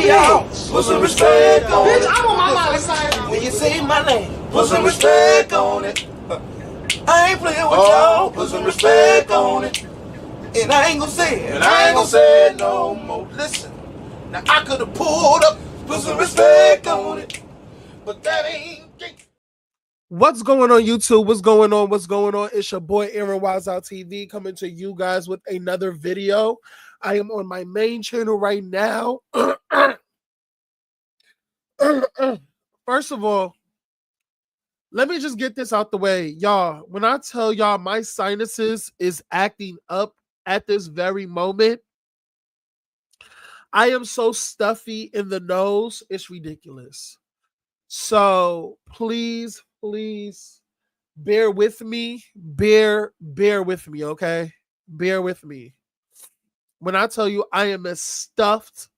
me out. Put some respect on it. Bitch, I want my mama side. When you say my name, put some respect on it. I ain't playing with y'all. Put some respect on it. And I ain't gonna say it. And I ain't gonna say it no more. Listen, now I could have pulled up, put some respect on it, but that ain't. What's going on, YouTube? What's going on? What's going on? It's your boy Aaron Wise Out TV coming to you guys with another video. I am on my main channel right now. First of all, let me just get this out the way. Y'all, when I tell y'all my sinuses is acting up at this very moment, I am so stuffy in the nose, it's ridiculous. So please bear with me. Bear with me, okay? Bear with me. When I tell you I am as stuffed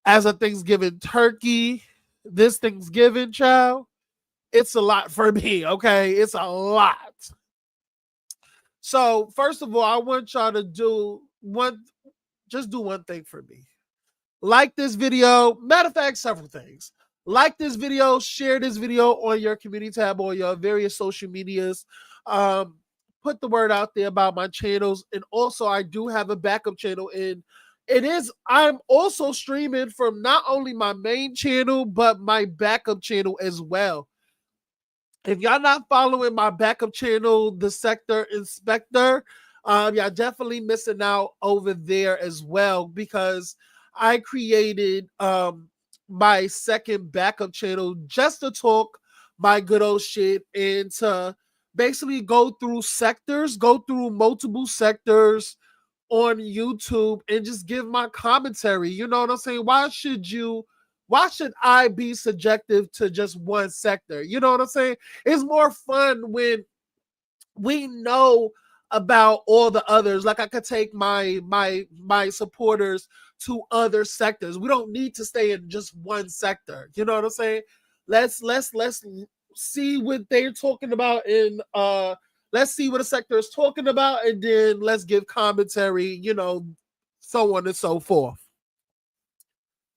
as a Thanksgiving turkey, this Thanksgiving, child, it's a lot for me, okay? It's a lot. So, first of all, I want y'all to do one thing for me. Like this video. Matter of fact, several things. Like this video, share this video on your community tab or your various social medias. Put the word out there about my channels. And also, I do have a backup channel. And I'm also streaming from not only my main channel, but my backup channel as well. If y'all not following my backup channel, The Sector Inspector, y'all definitely missing out over there as well, because I created my second backup channel just to talk my good old shit and to basically go through multiple sectors on YouTube and just give my commentary. You know what I'm saying? Why should I be subjective to just one sector? You know what I'm saying? It's more fun when we know about all the others. Like I could take my supporters to other sectors. We don't need to stay in just one sector. You know what I'm saying? Let's see what they're talking about in let's see what a sector is talking about, and then let's give commentary, you know, so on and so forth.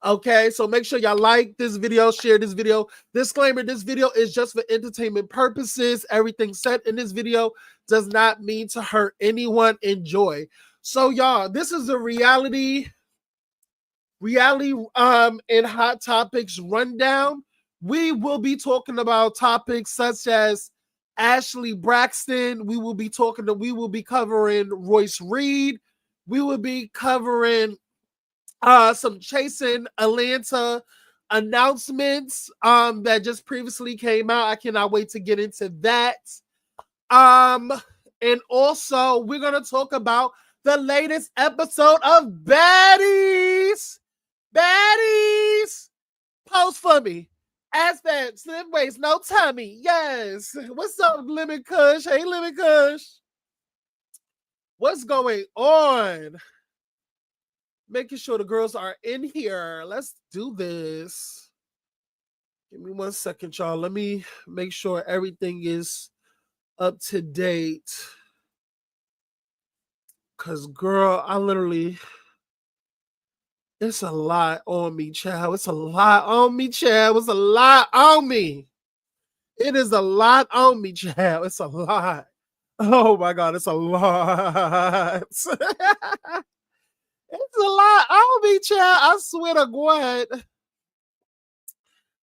Okay, so make sure y'all like this video, share this video. Disclaimer, this video is just for entertainment purposes. Everything said in this video does not mean to hurt anyone. Enjoy. So y'all, this is a reality and hot topics rundown. We will be talking about topics such as Ashlee Braxton. We will be covering Royce Reed. We will be covering some Chasing Atlanta announcements that just previously came out. I cannot wait to get into that. And also we're gonna talk about the latest episode of Baddies. Post for me. Ass fat, slim waist, no tummy. Yes. What's up, Lemon Kush? Hey, Lemon Kush. What's going on? Making sure the girls are in here. Let's do this. Give me 1 second, y'all. Let me make sure everything is up to date. Because, girl, it's a lot on me, child. It's a lot on me, child. It's a lot on me. It is a lot on me, child. It's a lot. Oh, my God. It's a lot. It's a lot on me, child. I swear to God.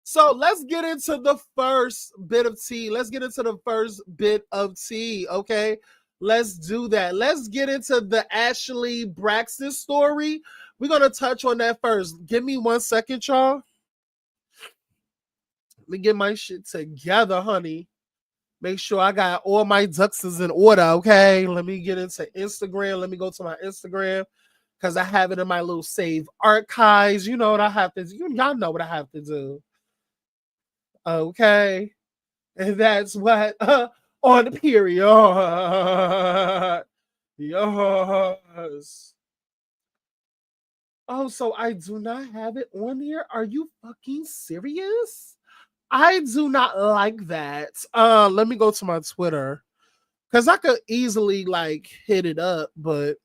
So let's get into the first bit of tea. Okay? Let's do that. Let's get into the Ashlee Braxton story. We're going to touch on that first. Give me 1 second, y'all. Let me get my shit together, honey. Make sure I got all my ducks in order, okay? Let me get into Instagram. Let me go to my Instagram because I have it in my little save archives. You know what I have to do. Y'all know what I have to do. Okay? And that's what on the period. Yes. Oh, so I do not have it on here? Are you fucking serious? I do not like that. Let me go to my Twitter. Because I could easily, like, hit it up, but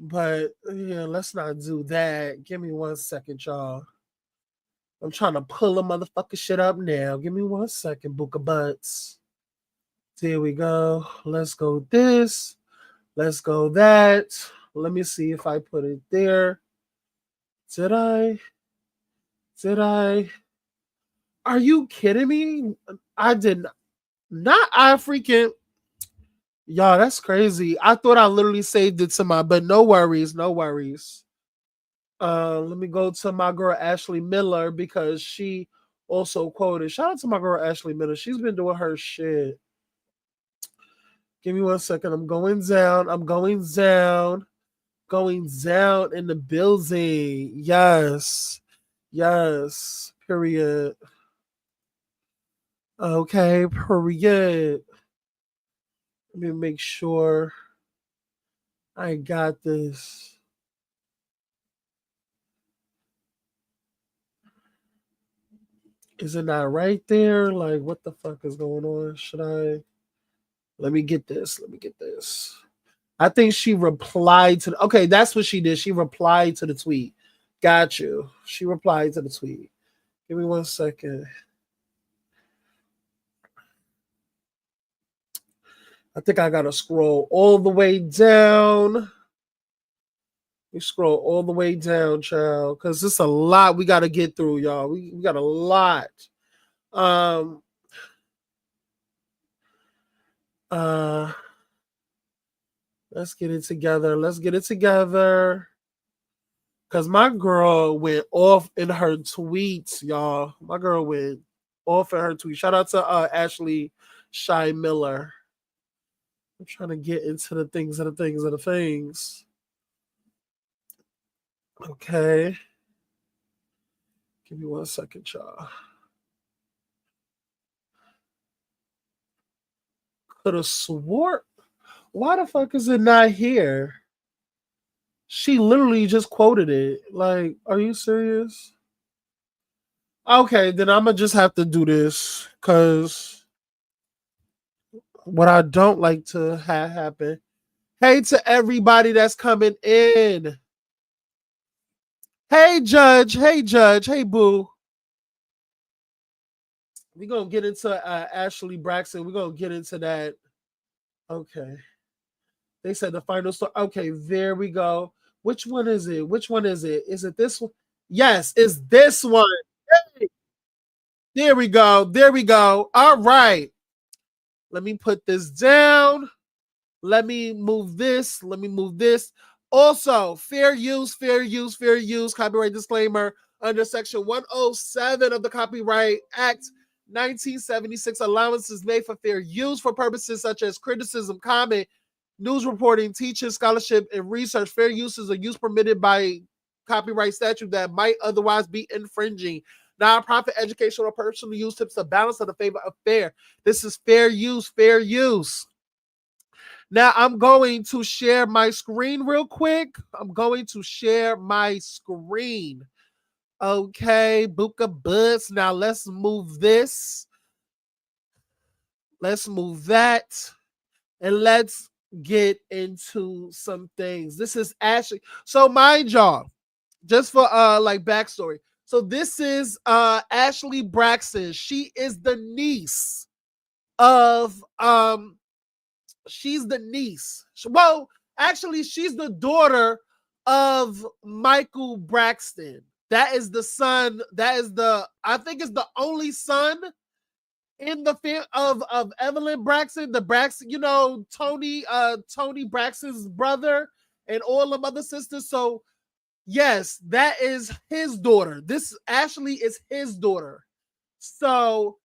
But yeah, let's not do that. Give me 1 second, y'all. I'm trying to pull a motherfucking shit up now. Give me 1 second, Booka Butts. There we go. Let's go this. Let's go that. Let me see if I put it there. Did I? Did I? Are you kidding me? I did not. I freaking. Y'all, that's crazy. I thought I literally saved it to my, but no worries, no worries. Let me go to my girl Ashlee Miller because she also quoted. Shout out to my girl Ashlee Miller. She's been doing her shit. Give me 1 second. I'm going down. I'm going down. Going down in the building. Yes. Yes. Period. Okay. Period. Let me make sure I got this. Is it not right there? Like, what the fuck is going on? Should I? Let me get this. Let me get this. I think she replied to. Okay, that's what she did. She replied to the tweet. Got you. She replied to the tweet. Give me 1 second. I think I gotta scroll all the way down. We scroll all the way down, child, because it's a lot we gotta get through, y'all. We got a lot. Um. Let's get it together. Let's get it together. Cause my girl went off in her tweets, y'all. My girl went off in her tweets. Shout out to Ashlee Shy Miller. I'm trying to get into the things of the things of the things. Okay. Give me 1 second, y'all. Could have swore. Why the fuck is it not here? She literally just quoted it. Like, are you serious? Okay, then I'm gonna just have to do this because what I don't like to have happen. Hey to everybody that's coming in. Hey Judge. Hey Judge. Hey Boo. We're gonna get into Ashlee Braxton. We're gonna get into that. Okay. They said the final story. Okay, there we go. Which one is it? Which one is it? Is it this one? Yes, it's this one. Hey, there we go. There we go. All right. Let me put this down. Let me move this. Let me move this. Also, fair use, fair use, fair use, copyright disclaimer under section 107 of the Copyright Act 1976. Allowance is made for fair use for purposes such as criticism, comment, news reporting, teaching, scholarship, and research. Fair use is a use permitted by copyright statute that might otherwise be infringing. Non-profit, educational, or personal use tips the balance of the favor of fair. This is fair use, fair use. Now I'm going to share my screen real quick. I'm going to share my screen. Okay, Booka Butts. Now let's move this. Let's move that. And let's get into some things. This is Ashlee. So mind y'all, just for like backstory. So this is Ashlee Braxton. She is the niece of she's the niece. Well, actually, she's the daughter of Michael Braxton. That is the son. That is the, I think it's the only son in the film of Evelyn Braxton, the Braxton, you know, Tony Braxton's brother and all the other sisters. So yes, that is his daughter. This Ashlee is his daughter. So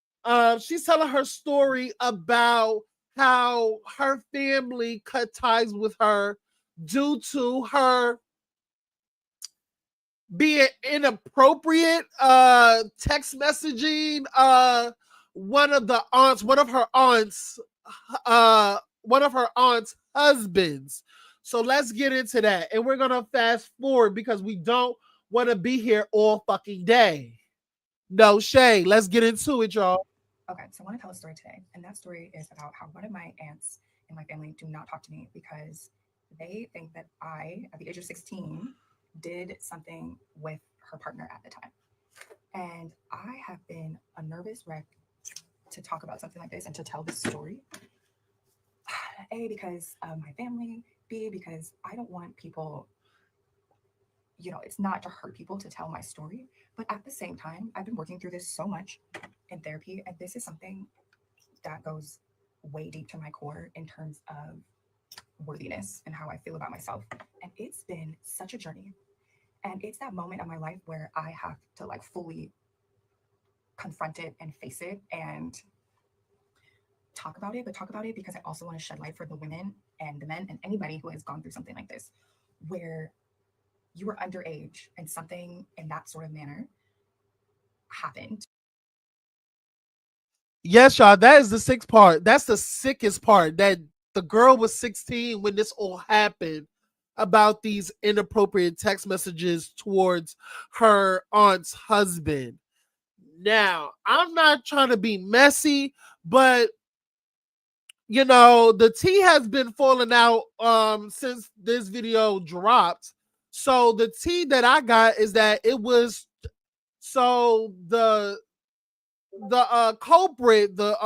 she's telling her story about how her family cut ties with her due to her being inappropriate text messaging one of her aunt's husbands. So let's get into that, and we're gonna fast forward because we don't want to be here all fucking day. No shade. Let's get into it, y'all. Okay, so I want to tell a story today, and that story is about how one of my aunts in my family do not talk to me because they think that I, at the age of 16, did something with her partner at the time. And I have been a nervous wreck to talk about something like this and to tell this story. A, because of my family. B, because I don't want people, it's not to hurt people to tell my story. But at the same time, I've been working through this so much in therapy. And this is something that goes way deep to my core in terms of worthiness and how I feel about myself. And it's been such a journey. And it's that moment of my life where I have to like fully confront it and face it and talk about it, but talk about it because I also want to shed light for the women and the men and anybody who has gone through something like this, where you were underage and something in that sort of manner happened. Yes, y'all, that is the sick part. That's the sickest part, that the girl was 16 when this all happened, about these inappropriate text messages towards her aunt's husband. Now, I'm not trying to be messy, but the tea has been falling out since this video dropped. So the tea that I got is that it was, so the culprit, the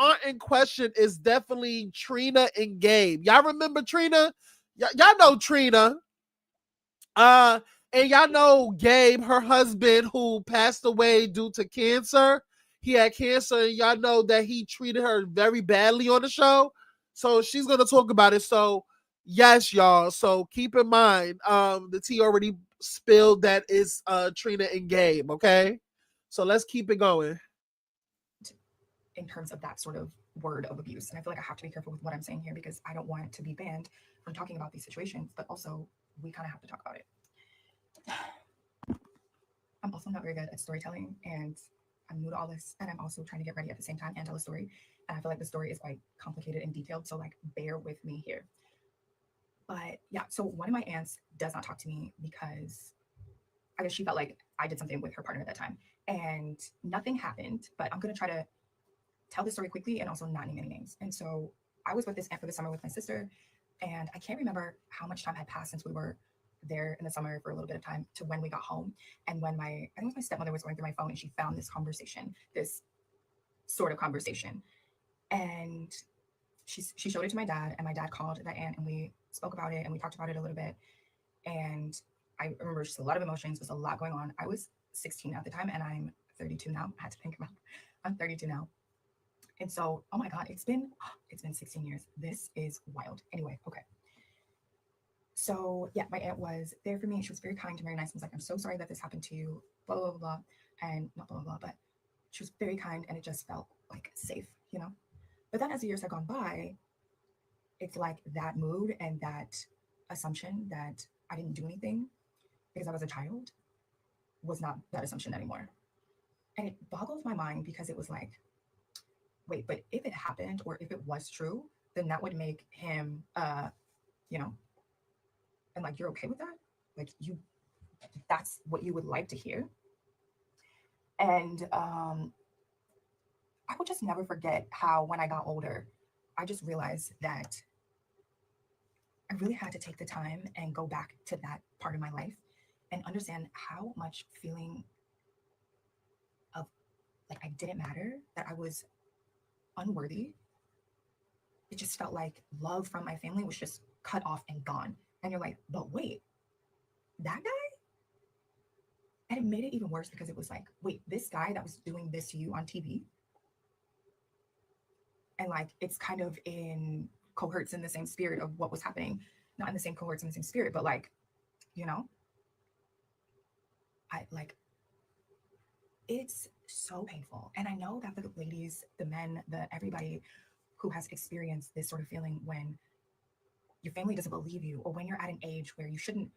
aunt in question is definitely Trina and Gabe. Y'all remember Trina? Y'all know Trina. Uh, and y'all know Gabe, her husband, who passed away due to cancer. He had cancer, and y'all know that he treated her very badly on the show. So she's gonna talk about it. So yes, y'all. So keep in mind, the tea already spilled that is Trina and Gabe. Okay, so let's keep it going. In terms of that sort of word of abuse. And I feel like I have to be careful with what I'm saying here because I don't want to be banned from talking about these situations, but also we kind of have to talk about it. I'm also not very good at storytelling, and I'm new to all this, and I'm also trying to get ready at the same time and tell a story. And I feel like the story is quite complicated and detailed, so like bear with me here. But yeah, so one of my aunts does not talk to me because I guess she felt like I did something with her partner at that time, and nothing happened. But I'm gonna try to tell this story quickly and also not name any names. And so I was with this aunt for the summer with my sister, and I can't remember how much time had passed since we were there in the summer for a little bit of time to when we got home. And when I think it was my stepmother was going through my phone and she found this conversation, this sort of conversation. And she showed it to my dad, and my dad called that aunt and we spoke about it and we talked about it a little bit. And I remember just a lot of emotions, there's a lot going on. I was 16 at the time and I'm 32 now. I had to think about I'm 32 now. And so, oh my God, it's been 16 years. This is wild. Anyway, okay. So yeah, my aunt was there for me. She was very kind and very nice. I was like, I'm so sorry that this happened to you, blah, blah, blah, blah. And not blah, blah, blah, but she was very kind and it just felt like safe. But then as the years have gone by, it's like that mood and that assumption that I didn't do anything because I was a child was not that assumption anymore. And it boggles my mind because it was like, wait, but if it happened or if it was true, then that would make him, you know, and like, you're okay with that? Like, that's what you would like to hear. And I will just never forget how when I got older, I just realized that I really had to take the time and go back to that part of my life and understand how much feeling of like I didn't matter, that I was unworthy. It just felt like love from my family was just cut off and gone. And you're like, but wait, that guy? And it made it even worse because it was like, wait, this guy that was doing this to you on TV, and like it's kind of in cohorts in the same spirit of what was happening, not in the same cohorts in the same spirit, but like, you know, I like it's so painful. And I know that the ladies, the men, the everybody who has experienced this sort of feeling when your family doesn't believe you, or when you're at an age where you shouldn't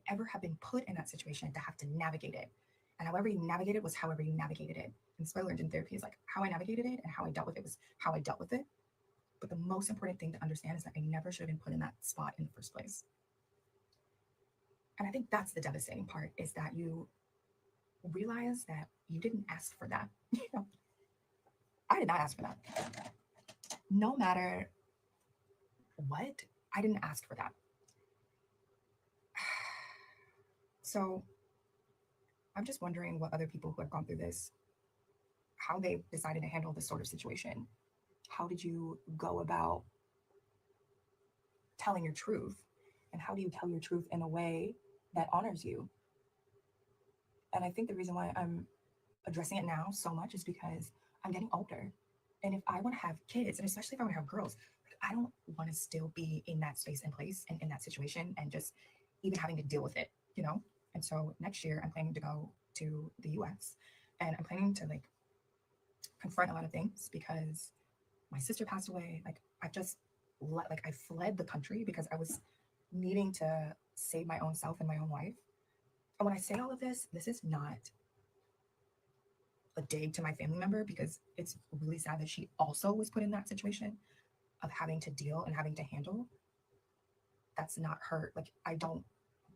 have been put in that situation to have to navigate it. And however you navigate it was however you navigated it. And so I learned in therapy is like how I navigated it and how I dealt with it was how I dealt with it. But the most important thing to understand is that I never should have been put in that spot in the first place. And I think that's the devastating part, is that you realize that you didn't ask for that. I did not ask for that. no matter what, I didn't ask for that. So I'm just wondering what other people who have gone through this, how they decided to handle this sort of situation. How did you go about telling your truth? And how do you tell your truth in a way that honors you? And I think the reason why I'm addressing it now so much is because I'm getting older. And if I want to have kids, and especially if I want to have girls, like, I don't want to still be in that space and place and in that situation and just even having to deal with it, you know? And so next year I'm planning to go to the US and I'm planning to like confront a lot of things because my sister passed away. Like I fled the country because I was needing to save my own self and my own life. And when I say all of this, this is not a dig to my family member because it's really sad that she also was put in that situation of having to deal and having to handle. That's not her. Like, I don't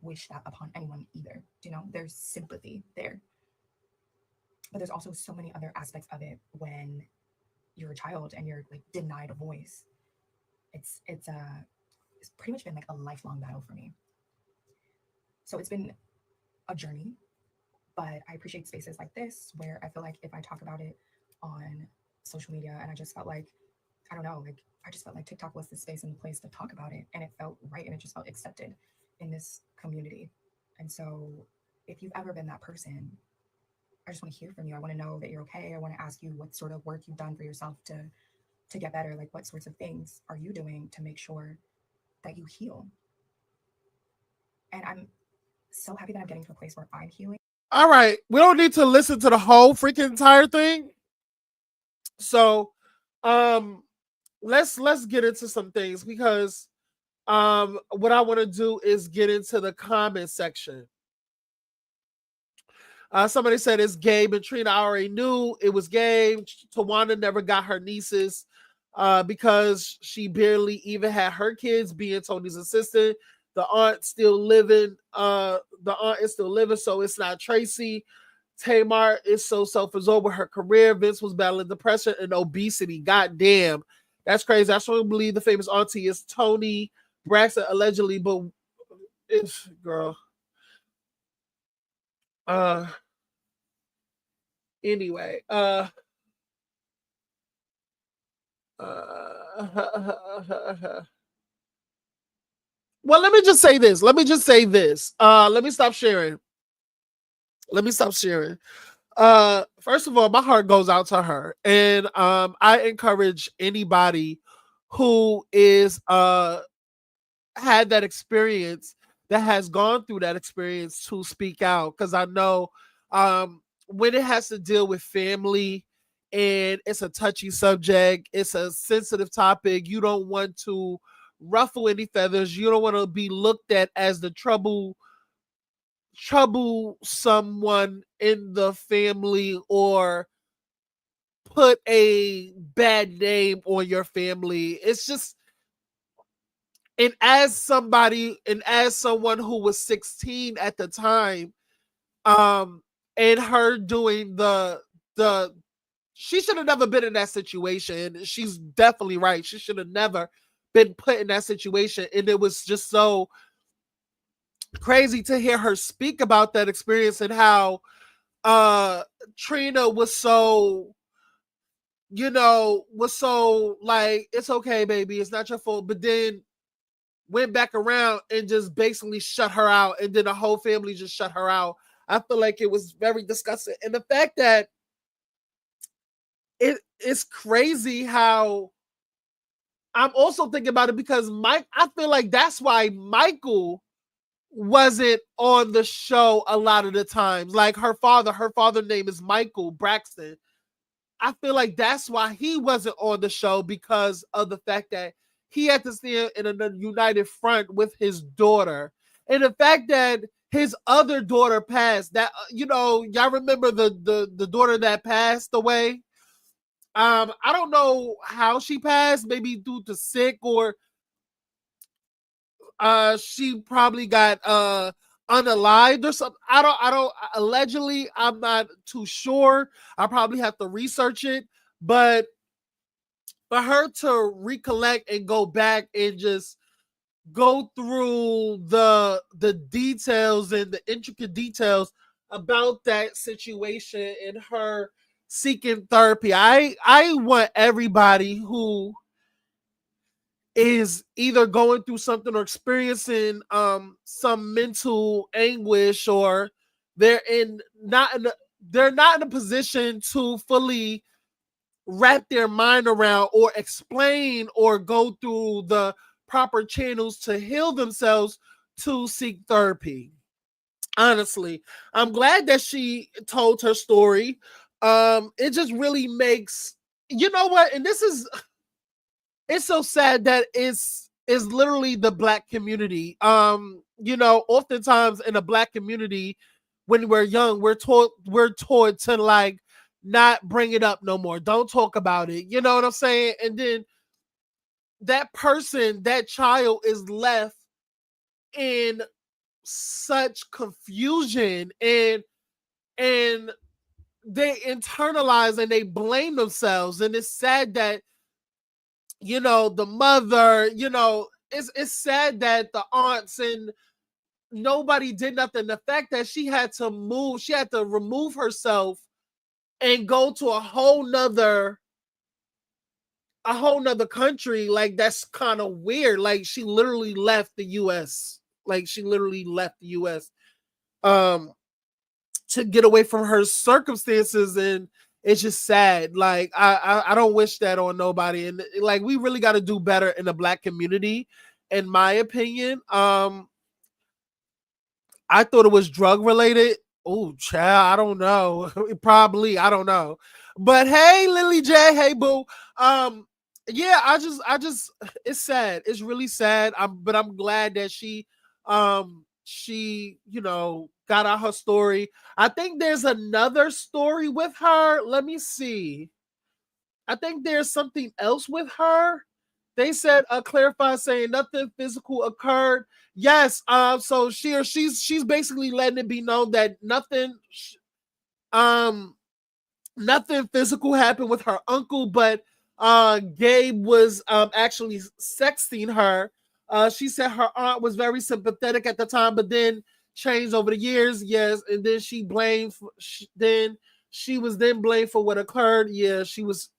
wish that upon anyone either. You know, there's sympathy there. But there's also so many other aspects of it when you're a child and you're like denied a voice. It's pretty much been like a lifelong battle for me. So it's been a journey, but I appreciate spaces like this where I feel like if I talk about it on social media, and I just felt like, I don't know, like I just felt like TikTok was the space and the place to talk about it, and it felt right and it just felt accepted in this community. And so if you've ever been that person, I just want to hear from you. I want to know that you're okay. I want to ask you what sort of work you've done for yourself to get better. Like, what sorts of things are you doing to make sure that you heal? And I'm so happy that I'm getting to a place where I'm healing. All right, we don't need to listen to the whole freaking entire thing. So, let's get into some things because what I want to do is get into the comment section. Somebody said it's Gabe and Trina. I already knew it was Gabe. Tawana never got her nieces because she barely even had her kids being Tony's assistant. The aunt still living. The aunt is still living, so it's not Tracy. Tamar is so self-absorbed with her career. Vince was battling depression and obesity. God damn. That's crazy. I strongly believe the famous auntie is Tony Braxton, allegedly, but it's girl. Anyway, well, let me just say this. Let me stop sharing. First of all, my heart goes out to her, and I encourage anybody who is had that experience, that has gone through that experience, to speak out, because I know when it has to deal with family and it's a touchy subject, it's a sensitive topic, you don't want to ruffle any feathers, you don't want to be looked at as the trouble someone in the family or put a bad name on your family. It's just, and as someone who was 16 at the time, and her doing the she should have never been in that situation. She's definitely right. She should have never been put in that situation. And it was just so crazy to hear her speak about that experience and how Trina was so, like, it's okay, baby, it's not your fault, but then went back around and just basically shut her out, and then the whole family just shut her out. I feel like it was very disgusting. And the fact that it's crazy how I'm also thinking about it because I feel like that's why Michael wasn't on the show a lot of the times. Like her father name is Michael Braxton. I feel like that's why he wasn't on the show, because of the fact that he had to stand in a united front with his daughter. And the fact that his other daughter passed, that, y'all remember the daughter that passed away? I don't know how she passed, maybe due to sick, or she probably got unalived or something. I don't allegedly, I'm not too sure. I probably have to research it, but for her to recollect and go back and just go through the details and the intricate details about that situation and her seeking therapy. I want everybody who is either going through something or experiencing some mental anguish, or they're in not in a, they're not in a position to fully wrap their mind around or explain or go through the proper channels to heal themselves, to seek therapy. Honestly, I'm glad that she told her story. It just really makes, you know what, and this is, it's so sad that it's literally the Black community. You know, oftentimes in the Black community, when we're young, we're taught to like not bring it up no more. Don't talk about it. You know what I'm saying? And then that person, that child is left in such confusion, and they internalize and they blame themselves. And it's sad that, you know, the mother, you know, it's sad that the aunts and nobody did nothing. The fact that she had to move, she had to remove herself and go to a whole nother country, like that's kind of weird. Like she literally left the US. Like she literally left the US um to get away from her circumstances, and it's just sad. Like I don't wish that on nobody, and like we really got to do better in the Black community, in my opinion. I thought it was drug related. Oh, child, I don't know. Probably, I don't know. But hey, Lily J, hey boo. Yeah, I just, it's sad. It's really sad. But I'm glad that she, you know, got out her story. I think there's another story with her. Let me see. I think there's something else with her. They said clarify saying nothing physical occurred. Yes, so she's basically letting it be known that um nothing physical happened with her uncle, but Gabe was actually sexting her. She said her aunt was very sympathetic at the time, but then changed over the years. Yes, and then then she was then blamed for what occurred. Yeah, she was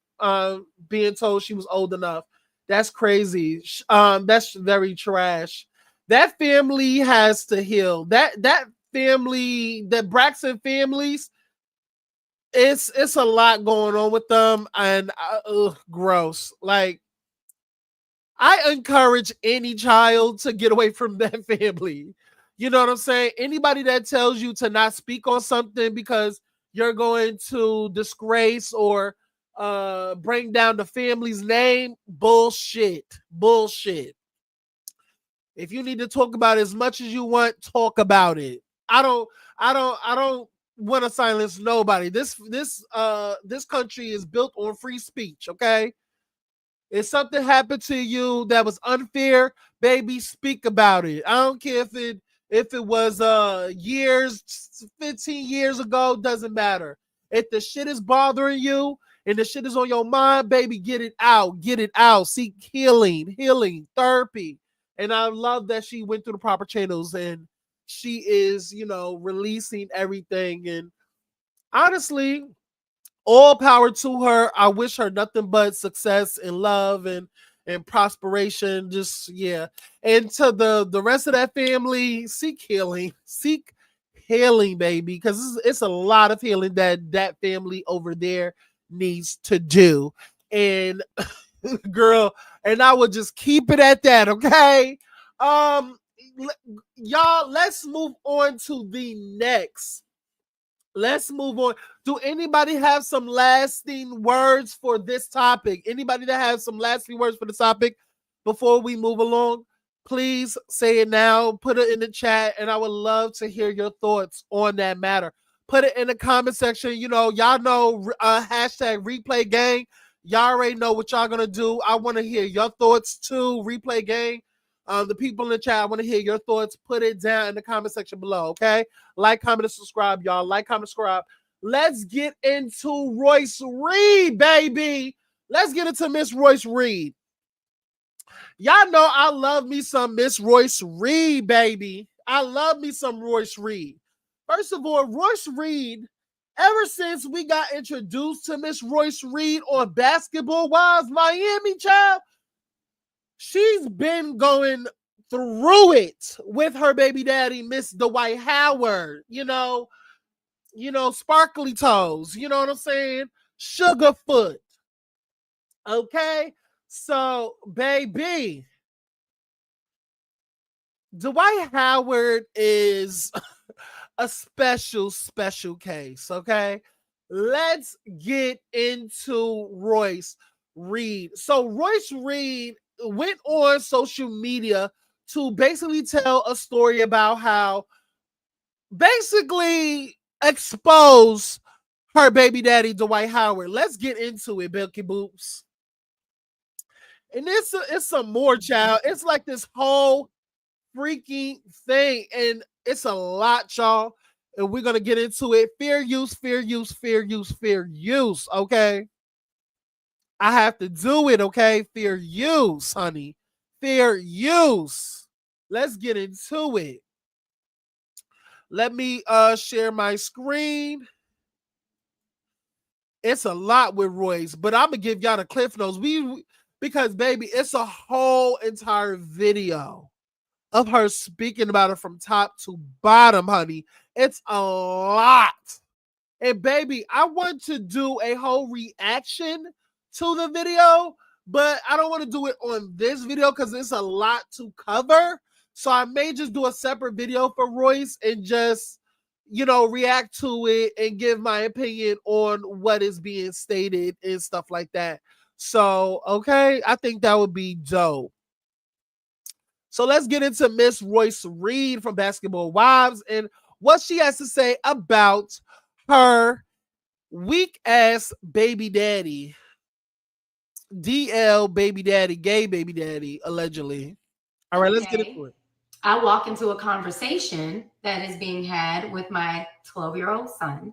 being told she was old enough. That's crazy. That's very trash. That family has to heal. That family, the Braxton families, it's a lot going on with them, and gross. Like I encourage any child to get away from that family. You know what I'm saying? Anybody that tells you to not speak on something because you're going to disgrace or bring down the family's name, bullshit. Bullshit. If you need to talk about it as much as you want, talk about it. I don't want to silence nobody. This country is built on free speech, okay? If something happened to you that was unfair, baby, speak about it. I don't care if it was years, 15 years ago, doesn't matter. If the shit is bothering you and the shit is on your mind, baby, get it out. Get it out. Seek healing, therapy. And I love that she went through the proper channels and she is, you know, releasing everything. And honestly, all power to her. I wish her nothing but success and love and prosperation. Just yeah. And to the rest of that family, seek healing, baby, because it's a lot of healing that family over there needs to do. And girl, and I would just keep it at that, okay? Um, y'all, let's move on to the next. Let's move on. Do anybody have some lasting words for this topic? Anybody that has some lasting words for the topic before we move along? Please say it now. Put it in the chat, and I would love to hear your thoughts on that matter. Put it in the comment section. You know, y'all know hashtag replay gang. Y'all already know what y'all gonna do. I want to hear your thoughts too. Replay gang. The people in the chat, I want to hear your thoughts. Put it down in the comment section below, okay? Like, comment, and subscribe, y'all. Like, comment, subscribe. Let's get into Royce Reed, baby. let's get into Miss Royce Reed. Y'all know I love me some Miss Royce Reed, baby. I love me some Royce Reed. First of all, Royce Reed, ever since we got introduced to Miss Royce Reed on Basketball Wives Miami, child, she's been going through it with her baby daddy, Miss Dwight Howard. Sparkly toes. You know what I'm saying? Sugarfoot. Okay, so baby, Dwight Howard is a special case. Okay, let's get into Royce Reed. So Royce Reed went on social media to basically tell a story about how basically expose her baby daddy Dwight Howard. Let's get into it, Bilky Boops. And it's some more, child. It's like this whole freaking thing, and it's a lot, y'all. And we're gonna get into it. Fair use. Okay, I have to do it. Okay, fair use, honey. Fair use. Let's get into it. Let me share my screen. It's a lot with Royce, but I'm gonna give y'all the cliff notes. Because baby, it's a whole entire video of her speaking about it from top to bottom, honey. It's a lot. And baby, I want to do a whole reaction to the video, but I don't want to do it on this video because it's a lot to cover. So I may just do a separate video for Royce and just, react to it and give my opinion on what is being stated and stuff like that. So, okay, I think that would be dope. So let's get into Miss Royce Reed from Basketball Wives and what she has to say about her weak ass baby daddy, DL baby daddy, gay baby daddy, allegedly. All right, let's get into it. I walk into a conversation that is being had with my 12-year-old son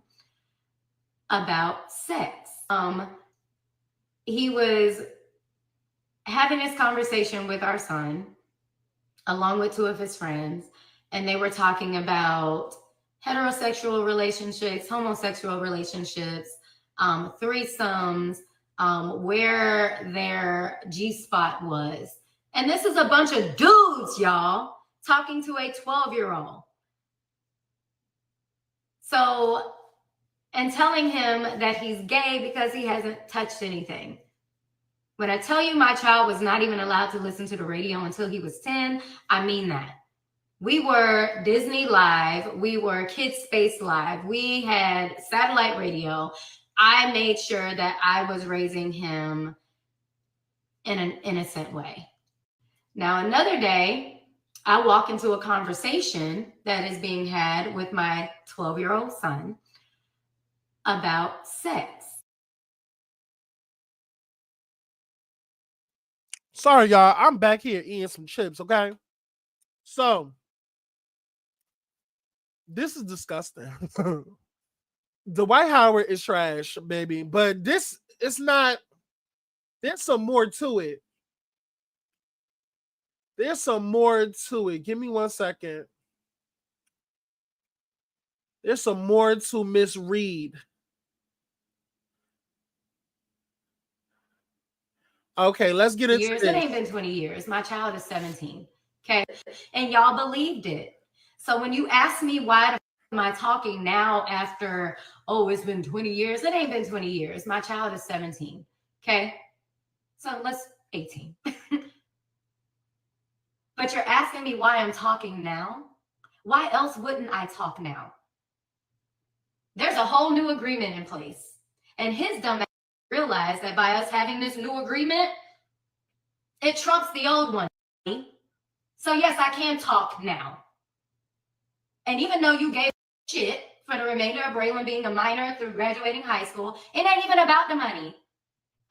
about sex. He was having this conversation with our son along with two of his friends, and they were talking about heterosexual relationships, homosexual relationships, threesomes, where their G-spot was. And this is a bunch of dudes, y'all, talking to a 12-year-old. So, and telling him that he's gay because he hasn't touched anything. When I tell you my child was not even allowed to listen to the radio until he was 10, I mean that. We were Disney Live. We were Kids Space Live. We had satellite radio. I made sure that I was raising him in an innocent way. Now, another day, I walk into a conversation that is being had with my 12-year-old son about sex. Sorry, y'all. I'm back here eating some chips, okay? So, this is disgusting. Dwight Howard is trash, baby. But it's not. There's some more to it. There's some more to it. Give me 1 second. There's some more to Miss Reed. Okay, let's get into years. this. It ain't been 20 years. My child is 17. Okay. And y'all believed it. So when you ask me why am I talking now after, it's been 20 years, it ain't been 20 years. My child is 17. Okay. So let's 18. But you're asking me why I'm talking now. Why else wouldn't I talk now? There's a whole new agreement in place. And his dumb ass realized that by us having this new agreement, it trumps the old one. So yes, I can talk now. And even though you gave shit for the remainder of Braylon being a minor through graduating high school, it ain't even about the money.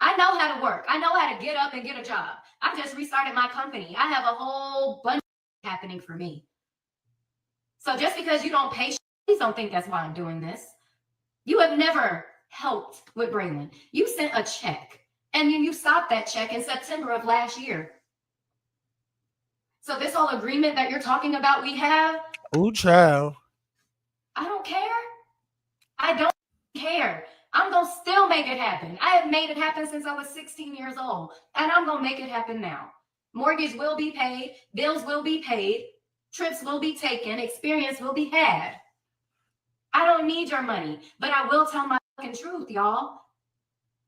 I know how to work. I know how to get up and get a job. I just restarted my company. I have a whole bunch happening for me. So just because you don't pay, please don't think that's why I'm doing this. You have never helped with Braylon. You sent a check And then you stopped that check in September of last year. So this whole agreement that you're talking about we have, Oh, child. I don't care. I don't care. I'm going to still make it happen. I have made it happen since I was 16 years old, and I'm going to make it happen now. Mortgage will be paid, bills will be paid, trips will be taken, experience will be had. I don't need your money, but I will tell my fucking truth, y'all.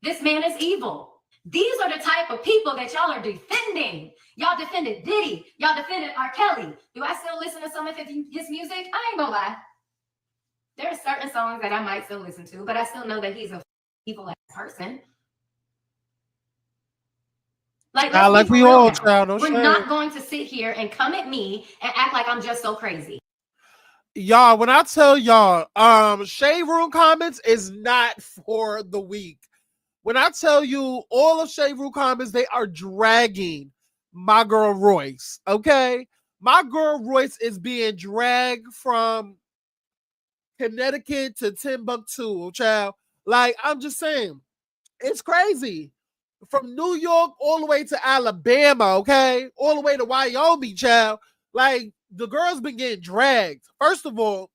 This man is evil. These are the type of people that y'all are defending. Y'all defended Diddy. Y'all defended R. Kelly. Do I still listen to some of his music? I ain't gonna lie. There are certain songs that I might still listen to, but I still know that he's a evil ass person. Like we all, child. No We're shame. not going to sit here and come at me and act like I'm just so crazy. Y'all, when I tell y'all, Shade Room comments is not for the weak. When I tell you all of Shade Room comments, they are dragging my girl Royce. Okay, my girl Royce is being dragged from Connecticut to Timbuktu, child. Like, I'm just saying, it's crazy. From New York all the way to Alabama, okay, all the way to Wyoming, child. Like, the girl's been getting dragged. First of all,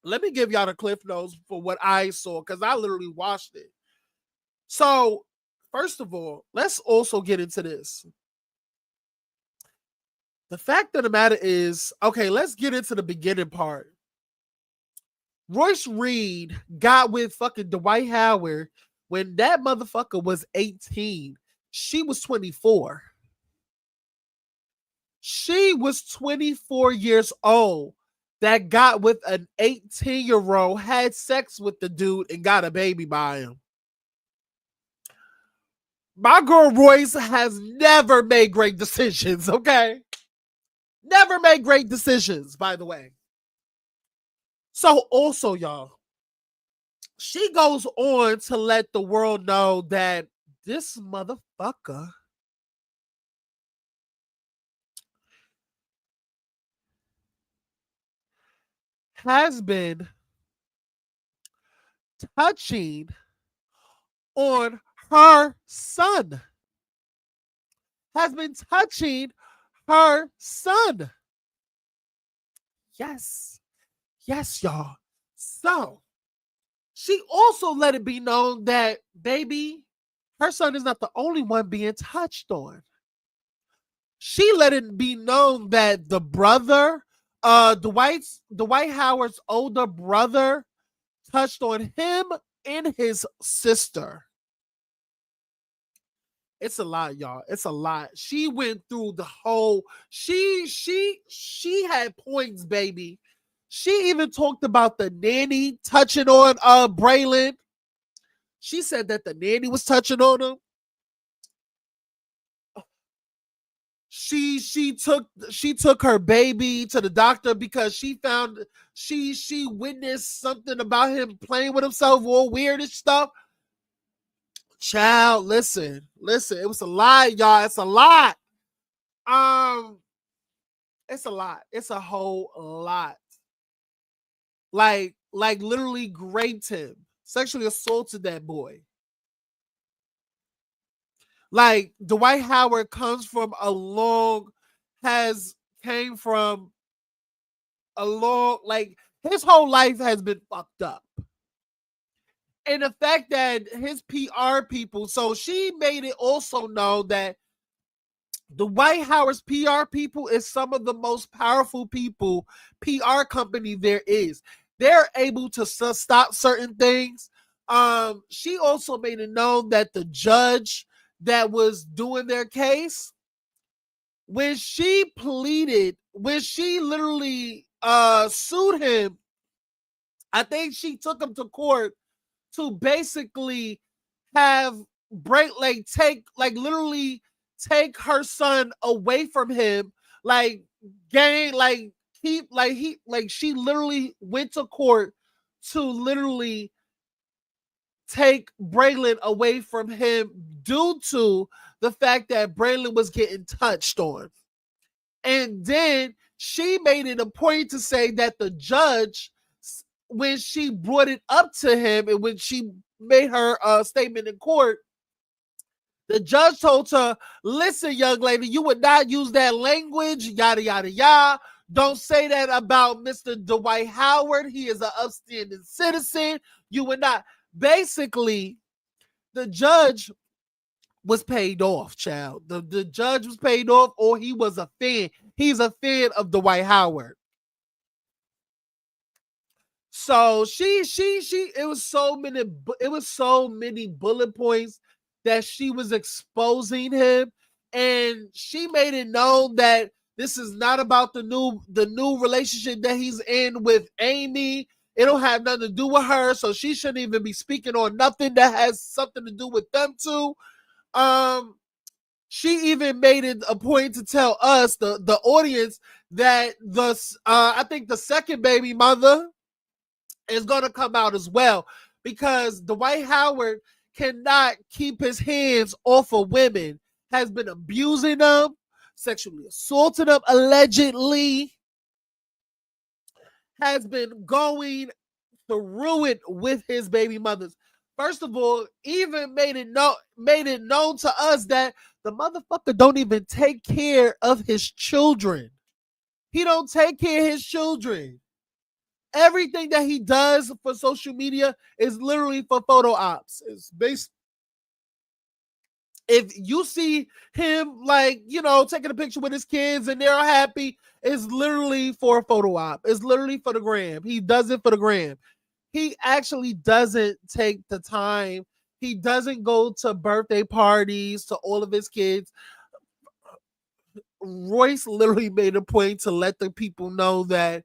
let me give y'all the cliff notes for what I saw, because I literally watched it. So, first of all, let's also get into this. The fact of the matter is, okay, let's get into the beginning part. Royce Reed got with fucking Dwight Howard when that motherfucker was 18. She was 24. She was 24 years old that got with an 18-year-old, had sex with the dude, and got a baby by him. My girl Royce has never made great decisions, okay? Never made great decisions, by the way. So also, y'all, she goes on to let the world know that this motherfucker has been touching on her son. Has been touching her son. Yes. Yes, y'all. So, she also let it be known that, baby, her son is not the only one being touched on. She let it be known that the brother, Dwight Howard's older brother, touched on him and his sister. It's a lot, y'all. It's a lot. She went through the whole. She had points, baby. She even talked about the nanny touching on Braylon. She said that the nanny was touching on him. She took her baby to the doctor because she found she witnessed something about him playing with himself, all weird and stuff. Child, listen, it was a lot, y'all. It's a lot. It's a lot. It's a whole lot. Like literally raped him, sexually assaulted that boy. Like, Dwight Howard came from a long, like, his whole life has been fucked up. And the fact that his PR people, so she made it also known that Dwight Howard's PR people is some of the most powerful people, PR company there is. They're able to stop certain things. She also made it known that the judge that was doing their case, when she literally sued him, I think she took him to court to basically have literally take her son away from him, she literally went to court to literally take Braylon away from him due to the fact that Braylon was getting touched on. And then she made it a point to say that the judge, when she brought it up to him and when she made her statement in court, The judge told her, listen, young lady, you would not use that language, yada, yada, yada. Don't say that about Mr. Dwight Howard. He is an upstanding citizen. You would not. Basically, the judge was paid off, child. The judge was paid off, or he was a fan. He's a fan of Dwight Howard. So it was so many bullet points that she was exposing him, and she made it known that this is not about the new relationship that he's in with Amy. It don't have nothing to do with her, so she shouldn't even be speaking on nothing that has something to do with them two. She even made it a point to tell us, the audience, that I think the second baby mother is going to come out as well, because Dwight Howard cannot keep his hands off of women, has been abusing them, sexually assaulting them, allegedly, has been going through it with his baby mothers. First of all, even made it known to us that the motherfucker don't even take care of his children. He don't take care of his children. Everything that he does for social media is literally for photo ops. It's based. If you see him, like, taking a picture with his kids and they're happy, it's literally for a photo op. It's literally for the gram. He does it for the gram. He actually doesn't take the time. He doesn't go to birthday parties to all of his kids. Royce literally made a point to let the people know that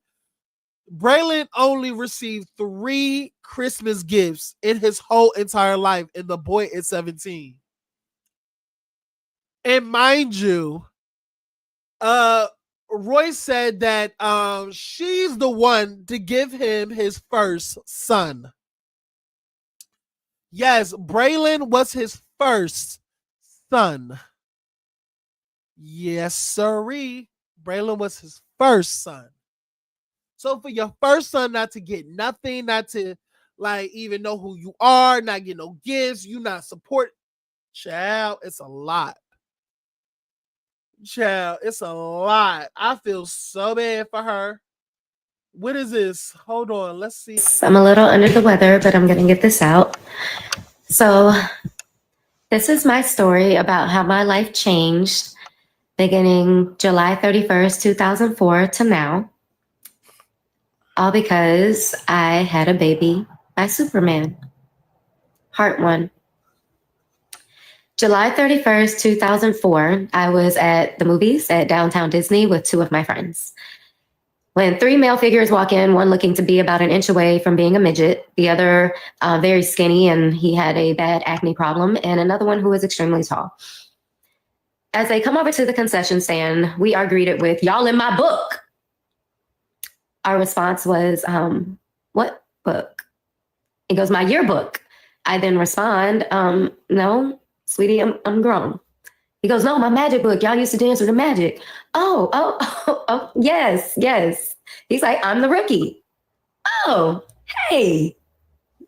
Braylon only received 3 Christmas gifts in his whole entire life, and the boy is 17. And mind you, Royce said that she's the one to give him his first son. Yes, Braylon was his first son. Yes, sirree. Braylon was his first son. So for your first son not to get nothing, not to even know who you are, not get no gifts, you not support, child, it's a lot. Child, it's a lot. I feel so bad for her. What is this? Hold on, let's see. I'm a little under the weather, but I'm gonna get this out. So this is my story about how my life changed beginning July 31st, 2004 to now. All because I had a baby by Superman. Part 1. July 31st, 2004, I was at the movies at Downtown Disney with 2 of my friends. When 3 male figures walk in, one looking to be about an inch away from being a midget, the other very skinny and he had a bad acne problem, and another one who was extremely tall. As they come over to the concession stand, we are greeted with, "Y'all in my book." Our response was, "What book?" He goes, "My yearbook." I then respond, "No, sweetie, I'm grown." He goes, "No, my magic book. Y'all used to dance with the magic." Oh, yes. He's like, "I'm the rookie." Oh, hey,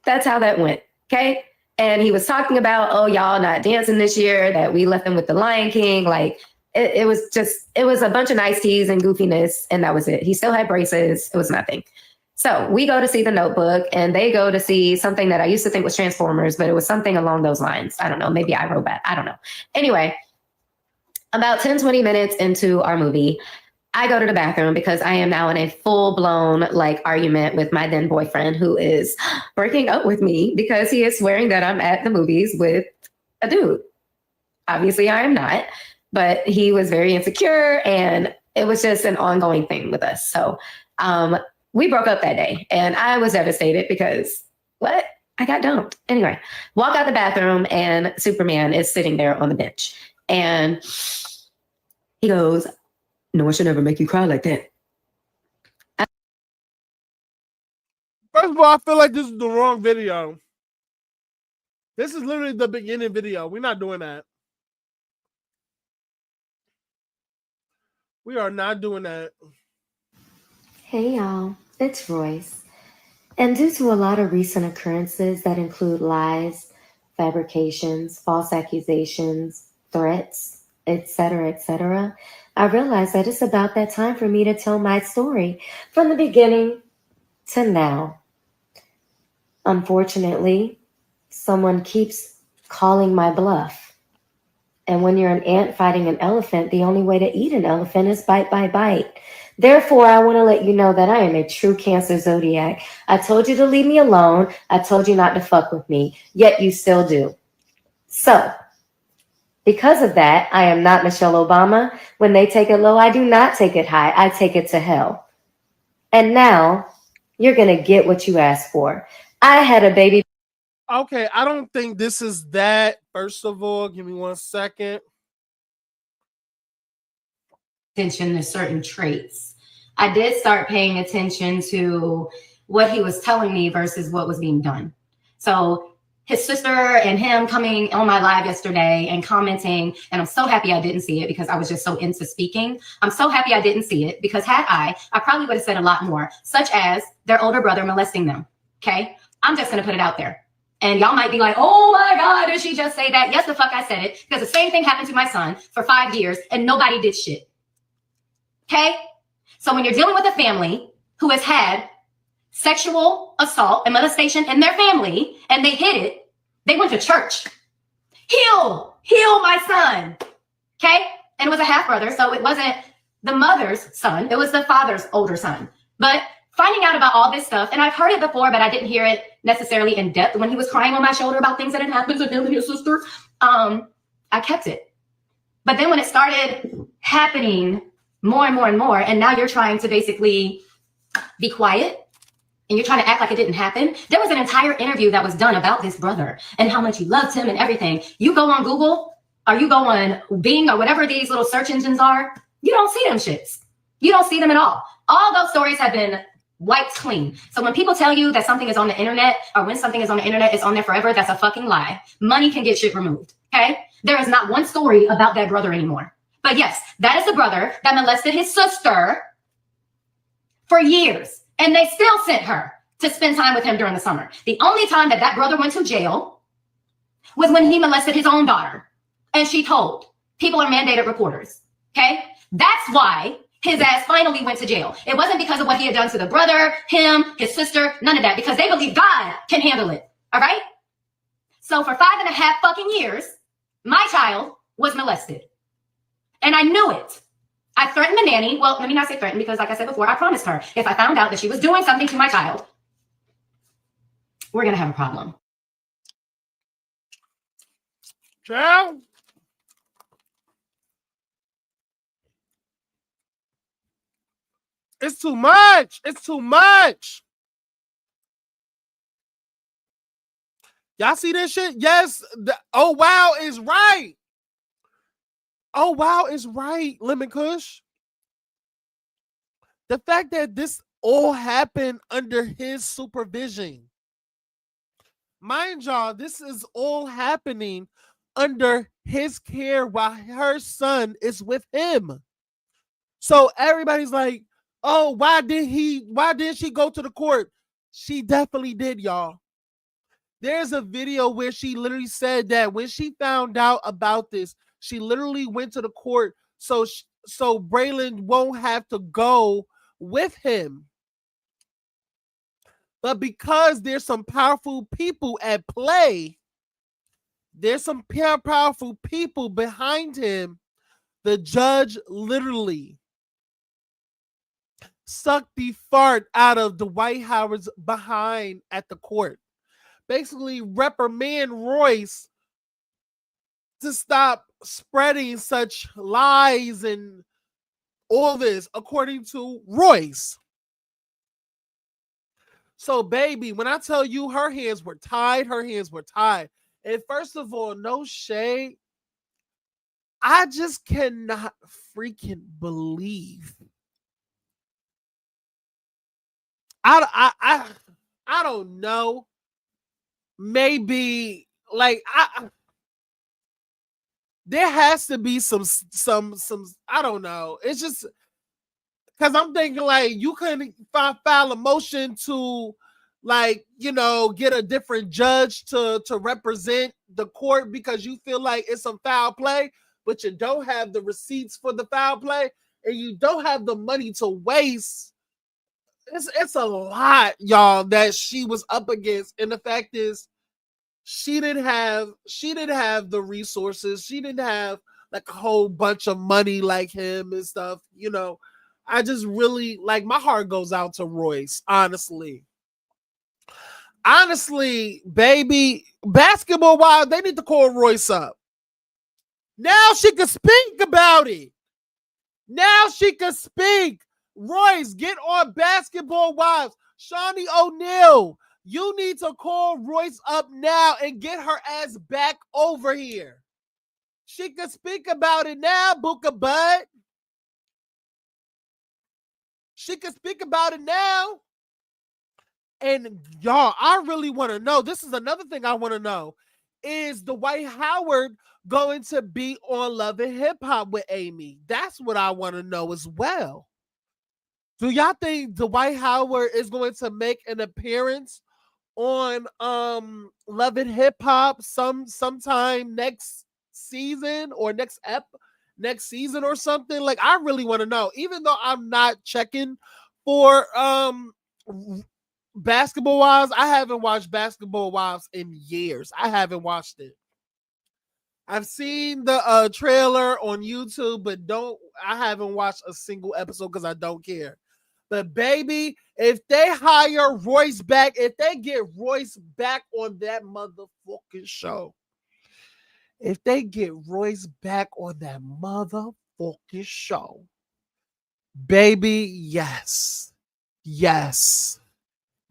that's how that went. Okay. And he was talking about, "Oh, y'all not dancing this year, that we left them with the Lion King." It was a bunch of nice teas and goofiness, and that was it. He still had braces. It was nothing. So we go to see The Notebook, and they go to see something that I used to think was Transformers, but it was something along those lines. I don't know, maybe iRobot. I don't know. Anyway, about 10, 20 minutes into our movie, I go to the bathroom because I am now in a full-blown argument with my then boyfriend, who is breaking up with me because he is swearing that I'm at the movies with a dude. Obviously, I am not. But he was very insecure, and it was just an ongoing thing with us. So we broke up that day, and I was devastated because, what? I got dumped. Anyway, walk out the bathroom, and Superman is sitting there on the bench. And he goes, "No one should ever make you cry like that." First of all, I feel like this is the wrong video. This is literally the beginning video. We're not doing that. We are not doing that. Hey y'all, it's Royce. And due to a lot of recent occurrences that include lies, fabrications, false accusations, threats, etc., I realized that it's about that time for me to tell my story from the beginning to now. Unfortunately, someone keeps calling my bluff. And when you're an ant fighting an elephant, the only way to eat an elephant is bite by bite. Therefore, I want to let you know that I am a true Cancer zodiac. I told you to leave me alone. I told you not to fuck with me, yet you still do. So, because of that, I am not Michelle Obama. When they take it low, I do not take it high. I take it to hell. And now, you're going to get what you asked for. I had a baby. Okay, I don't think this is that. First of all, give me 1 second. Attention to certain traits. I did start paying attention to what he was telling me versus what was being done. So his sister and him coming on my live yesterday and commenting, and I'm so happy I didn't see it because I was just so into speaking. I'm so happy I didn't see it because had I probably would have said a lot more, such as their older brother molesting them. Okay, I'm just going to put it out there. And y'all might be like, oh my God, did she just say that? Yes, the fuck I said it, because the same thing happened to my son for 5 years and nobody did shit. Okay? So when you're dealing with a family who has had sexual assault and molestation in their family and they hid it, they went to church. Heal my son. Okay? And it was a half brother, so it wasn't the mother's son, it was the father's older son. But finding out about all this stuff, and I've heard it before, but I didn't hear it necessarily in depth when he was crying on my shoulder about things that had happened to him and his sister. I kept it. But then when it started happening more and more and more, and now you're trying to basically be quiet and you're trying to act like it didn't happen. There was an entire interview that was done about this brother and how much he loved him and everything. You go on Google or you go on Bing or whatever these little search engines are, you don't see them shits. You don't see them at all. All those stories have been wiped clean. So when people tell you that something is on the internet or when something is on the internet, it's on there forever, that's a fucking lie. Money can get shit removed, okay? There is not one story about that brother anymore. But yes, that is the brother that molested his sister for years. And they still sent her to spend time with him during the summer. The only time that that brother went to jail was when he molested his own daughter. And she told. People are mandated reporters, okay? That's why his ass finally went to jail. It wasn't because of what he had done to the brother, him, his sister, none of that, because they believe God can handle it, all right? So for 5.5 fucking years, my child was molested. And I knew it. I threatened the nanny. Well, let me not say threatened because like I said before, I promised her if I found out that she was doing something to my child, we're going to have a problem. Child. It's too much. It's too much. Y'all see this shit? Yes. Oh, wow is right. Oh, wow is right, Lemon Kush. The fact that this all happened under his supervision. Mind y'all, this is all happening under his care while her son is with him. So everybody's like, oh, why didn't she go to the court? She definitely did, y'all. There's a video where she literally said that when she found out about this, she literally went to the court so Braylon won't have to go with him. But because there's some powerful people at play, there's some powerful people behind him, the judge literally sucked the fart out of Dwight Howard's behind at the court. Basically reprimand Royce to stop spreading such lies and all this, according to Royce. So, baby, when I tell you her hands were tied, her hands were tied. And first of all, no shade. I just cannot freaking believe. I don't know. Maybe like there has to be some I don't know. It's just because I'm thinking like you couldn't file a motion to like, you know, get a different judge to represent the court because you feel like it's some foul play, but you don't have the receipts for the foul play and you don't have the money to waste. It's a lot, y'all, that she was up against. And the fact is, she didn't have the resources. She didn't have like a whole bunch of money like him and stuff. You know, I just really like, my heart goes out to Royce, honestly. Honestly, baby, Basketball Wives, they need to call Royce up. Now she can speak about it. Now she can speak. Royce, get on Basketball Wives. Shawnee O'Neal, you need to call Royce up now and get her ass back over here. She can speak about it now, Booka Bud. She can speak about it now. And y'all, I really want to know. This is another thing I want to know. Is Dwight Howard going to be on Love and Hip Hop with Amy? That's what I want to know as well. Do y'all think Dwight Howard is going to make an appearance on Love and Hip Hop sometime next season or next season or something? Like, I really want to know. Even though I'm not checking for Basketball Wives, I haven't watched Basketball Wives in years. I haven't watched it. I've seen the trailer on YouTube, but I haven't watched a single episode because I don't care. But baby, if they hire Royce back, if they get Royce back on that motherfucking show, if they get Royce back on that motherfucking show, baby, yes.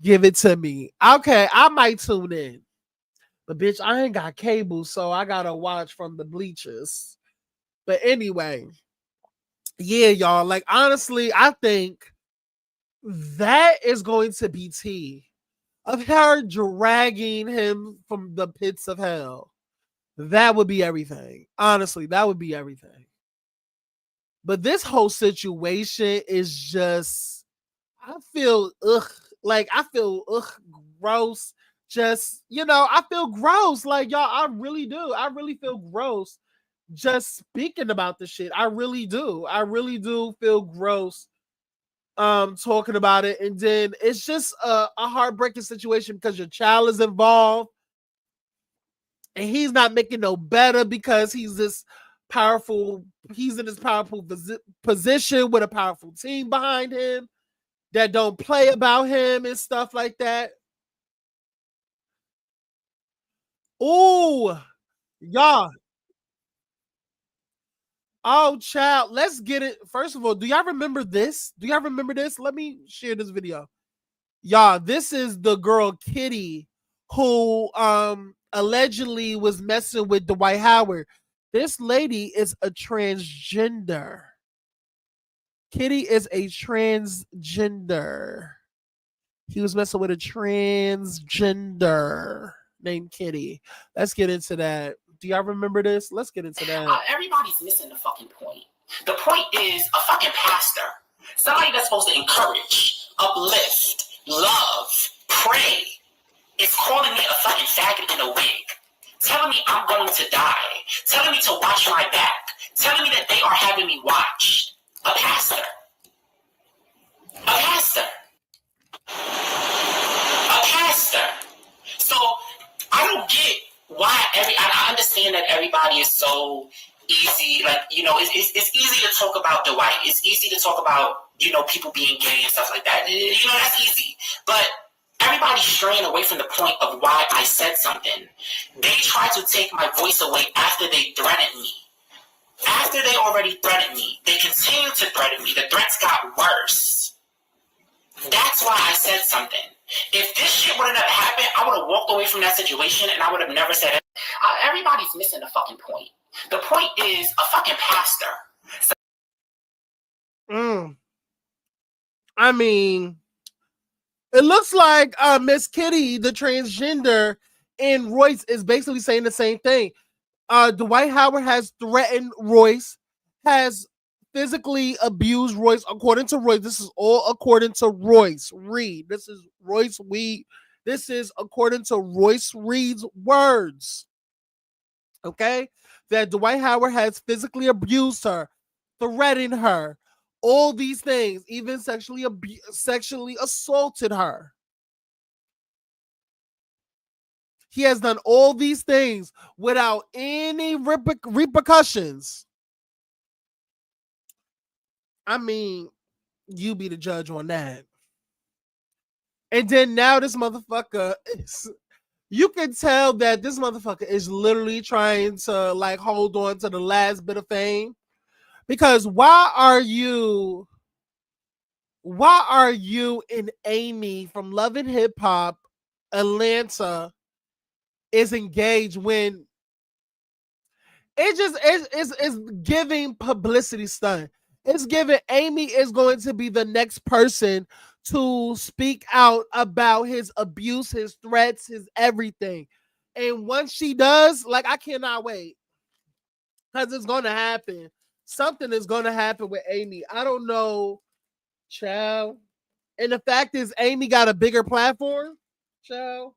Give it to me. Okay, I might tune in. But bitch, I ain't got cable, so I gotta watch from the bleachers. But anyway, yeah, y'all. Like, honestly, I think that is going to be tea of her dragging him from the pits of hell. That would be everything. Honestly, that would be everything. But this whole situation is just, I feel gross. Just, you know, I feel gross. Like, y'all, I really do. I really feel gross just speaking about the shit. I really do. I really do feel gross talking about it. And then it's just a heartbreaking situation because your child is involved and he's not making no better because he's in this powerful position with a powerful team behind him that don't play about him and stuff like that. Oh, y'all. Oh, child. Let's get it. First of all, do y'all remember this? Let me share this video. Y'all, this is the girl Kitty who allegedly was messing with Dwight Howard. This lady is a transgender. Kitty is a transgender. He was messing with a transgender named Kitty. Let's get into that. Do y'all remember this? Let's get into that. Everybody's missing the fucking point. The point is a fucking pastor. Somebody that's supposed to encourage, uplift, love, pray. Is calling me a fucking faggot in a wig. Telling me I'm going to die. Telling me to watch my back. Telling me that they are having me watched. A pastor. A pastor. A pastor. So I don't get why I understand that everybody is so easy. Like, you know, it's easy to talk about Dwight. It's easy to talk about, you know, people being gay and stuff like that. You know, that's easy. But everybody's straying away from the point of why I said something. They try to take my voice away after they threatened me. After they already threatened me, they continue to threaten me. The threats got worse. That's why I said something. If this shit would have never happened, I would have walked away from that situation and I would have never said it. Everybody's missing the fucking point. The point is a fucking pastor. I mean, it looks like Miss Kitty, the transgender, and Royce is basically saying the same thing. Dwight Howard has threatened Royce, has physically abused Royce. According to Royce, this is all according to Royce Reed. This is Royce This is according to Royce Reed's words. Okay? That Dwight Howard has physically abused her, threatened her, all these things, even sexually assaulted her. He has done all these things without any repercussions. I mean, you be the judge on that. And then now this motherfucker is, you can tell that this motherfucker is literally trying to like hold on to the last bit of fame. Because why are you and Amy from Love and Hip Hop Atlanta is engaged when it just is giving publicity stunt. It's giving Amy is going to be the next person to speak out about his abuse, his threats, his everything. And once she does, like, I cannot wait. Because it's going to happen. Something is going to happen with Amy. I don't know, child. And the fact is, Amy got a bigger platform, child.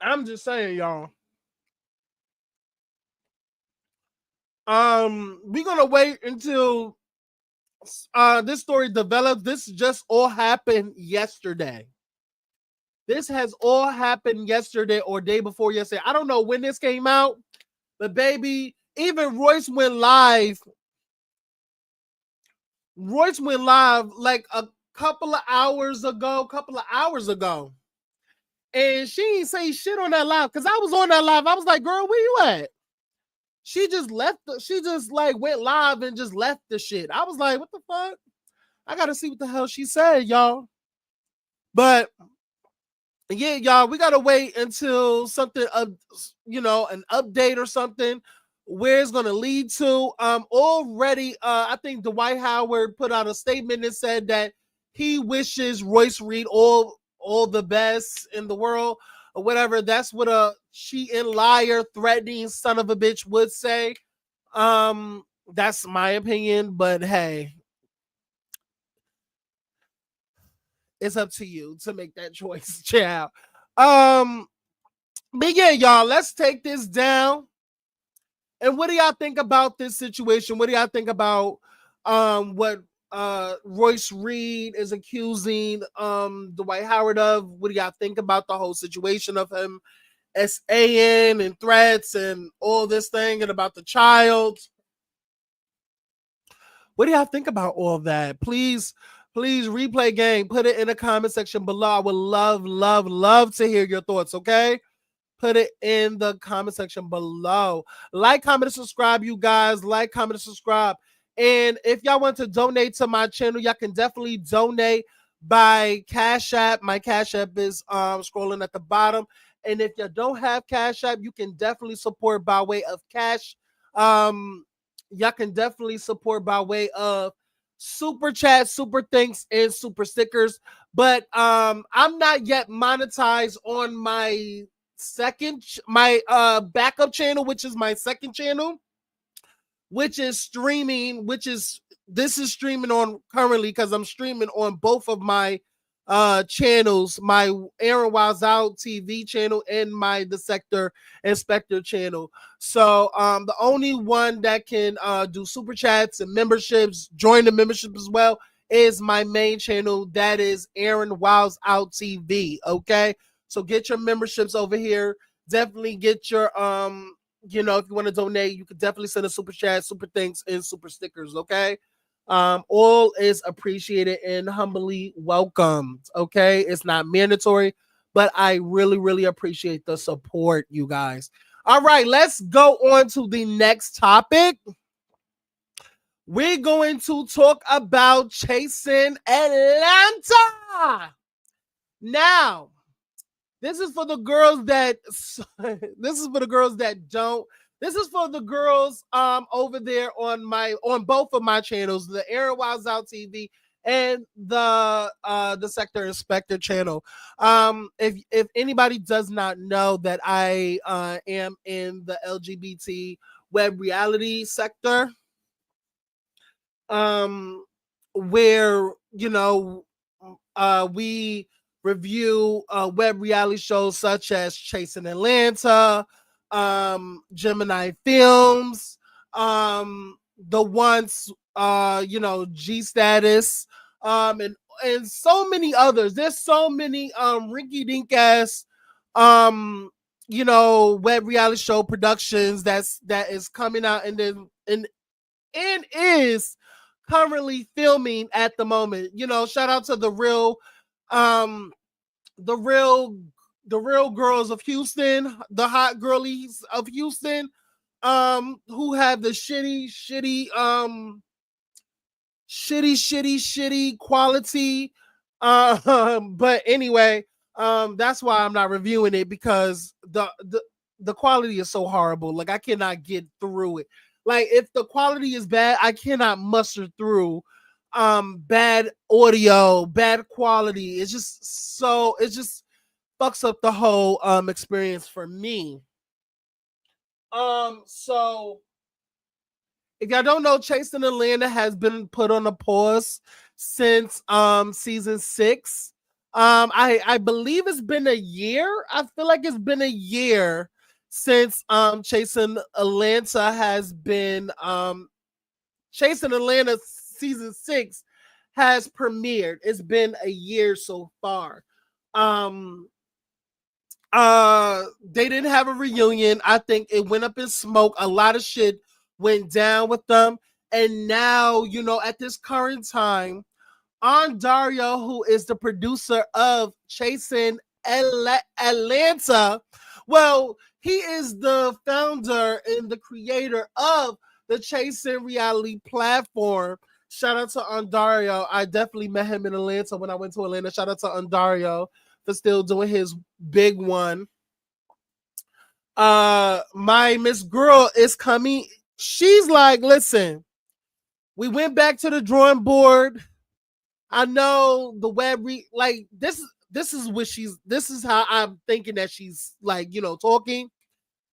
I'm just saying, y'all. We're gonna wait until this story develops. This just all happened yesterday. This has all happened yesterday or day before yesterday. I don't know when this came out, but baby, even Royce went live. Royce went live like a couple of hours ago. And she didn't say shit on that live because I was on that live. I was like, girl, where you at? She just left. She just like went live and just left the shit. I was like, what the fuck? I gotta see what the hell she said, y'all. But yeah, y'all, we gotta wait until something, an update or something, where it's gonna lead to. Already, I think Dwight Howard put out a statement and said that he wishes Royce Reed all the best in the world or whatever. That's what a cheating, liar, threatening son of a bitch would say. That's my opinion, but hey, it's up to you to make that choice, child. But yeah, y'all, let's take this down. And what do y'all think about this situation? What do y'all think about what Royce Reed is accusing Dwight Howard of? What do y'all think about the whole situation of him SAing and threats and all this thing and about the child? What do y'all think about all of that? Please replay game. Put it in the comment section below. I would love to hear your thoughts, okay? Put it in the comment section below. Like, comment, and subscribe, you guys. Like, comment, and subscribe. And if y'all want to donate to my channel, y'all can definitely donate by Cash App. My Cash App is scrolling at the bottom. And if you don't have Cash App, you can definitely support by way of cash. Y'all can definitely support by way of super chat, super thanks, and super stickers. But I'm not yet monetized on my backup channel, which is my second channel, which is streaming, this is streaming on currently because I'm streaming on both of my channels, my Aaron Wiles Out TV channel and my The Sector Inspector channel. So the only one that can do super chats and memberships, join the membership as well, is my main channel. That is Aaron Wiles Out TV. Okay, so get your memberships over here. Definitely get your if you want to donate, you could definitely send a super chat, super thanks, and super stickers. Okay. All is appreciated and humbly welcomed. Okay, it's not mandatory, but I really appreciate the support, you guys. All right, let's go on to the next topic. We're going to talk about chasing Atlanta. Now, this is for the girls that don't. This is for the girls over there on both of my channels, the Aaron Wiles Out TV and the Sector Inspector channel. If anybody does not know that I am in the LGBT web reality sector, where we review web reality shows such as Chasing Atlanta, Gemini Films, the once G Status, and so many others. There's so many rinky dink ass web reality show productions that is coming out and is currently filming at the moment. Shout out to the real girls of Houston, the hot girlies of Houston, who have the shitty quality. But anyway, that's why I'm not reviewing it, because the quality is so horrible. Like, I cannot get through it. Like, if the quality is bad, I cannot muster through bad audio, bad quality. It just fucks up the whole experience for me. So if y'all don't know, Chasing Atlanta has been put on a pause since season 6. I believe it's been a year. I feel like it's been a year since Chasing Atlanta has been Chasing Atlanta season 6 has premiered. It's been a year so far. They didn't have a reunion. I think it went up in smoke. A lot of shit went down with them. And now, at this current time, Dario, who is the producer of Chasing Atlanta, well, he is the founder and the creator of the Chasing reality platform. Shout out to Dario. I definitely met him in Atlanta when I went to Atlanta. Shout out to Dario for still doing his big one. My Miss Girl is coming. She's like, listen, we went back to the drawing board. I know the web this is how I'm thinking that she's like, talking.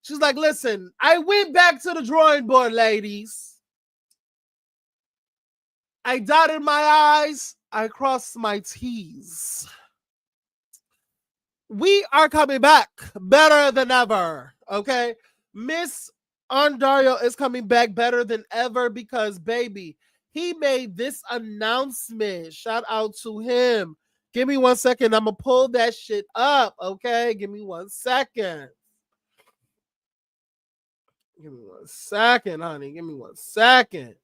She's like, listen, I went back to the drawing board, ladies. I dotted my I's, I crossed my T's. We are coming back better than ever. Okay. Miss Dario is coming back better than ever because, baby, he made this announcement. Shout out to him. Give me 1 second. I'm going to pull that shit up. Okay. Give me 1 second. Give me 1 second, honey. Give me 1 second.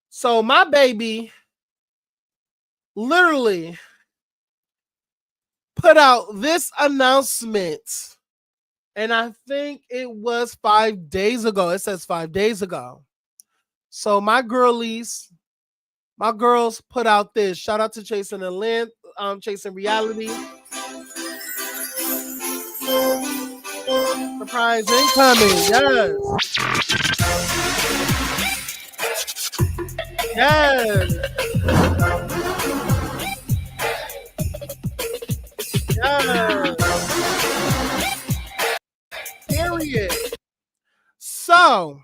So my baby literally put out this announcement, and I think it was 5 days ago. It says 5 days ago. So my girls put out this. Shout out to Chasing Atlanta, Chasing Reality. Surprise incoming. Yes. Yes. Yes. Period. So,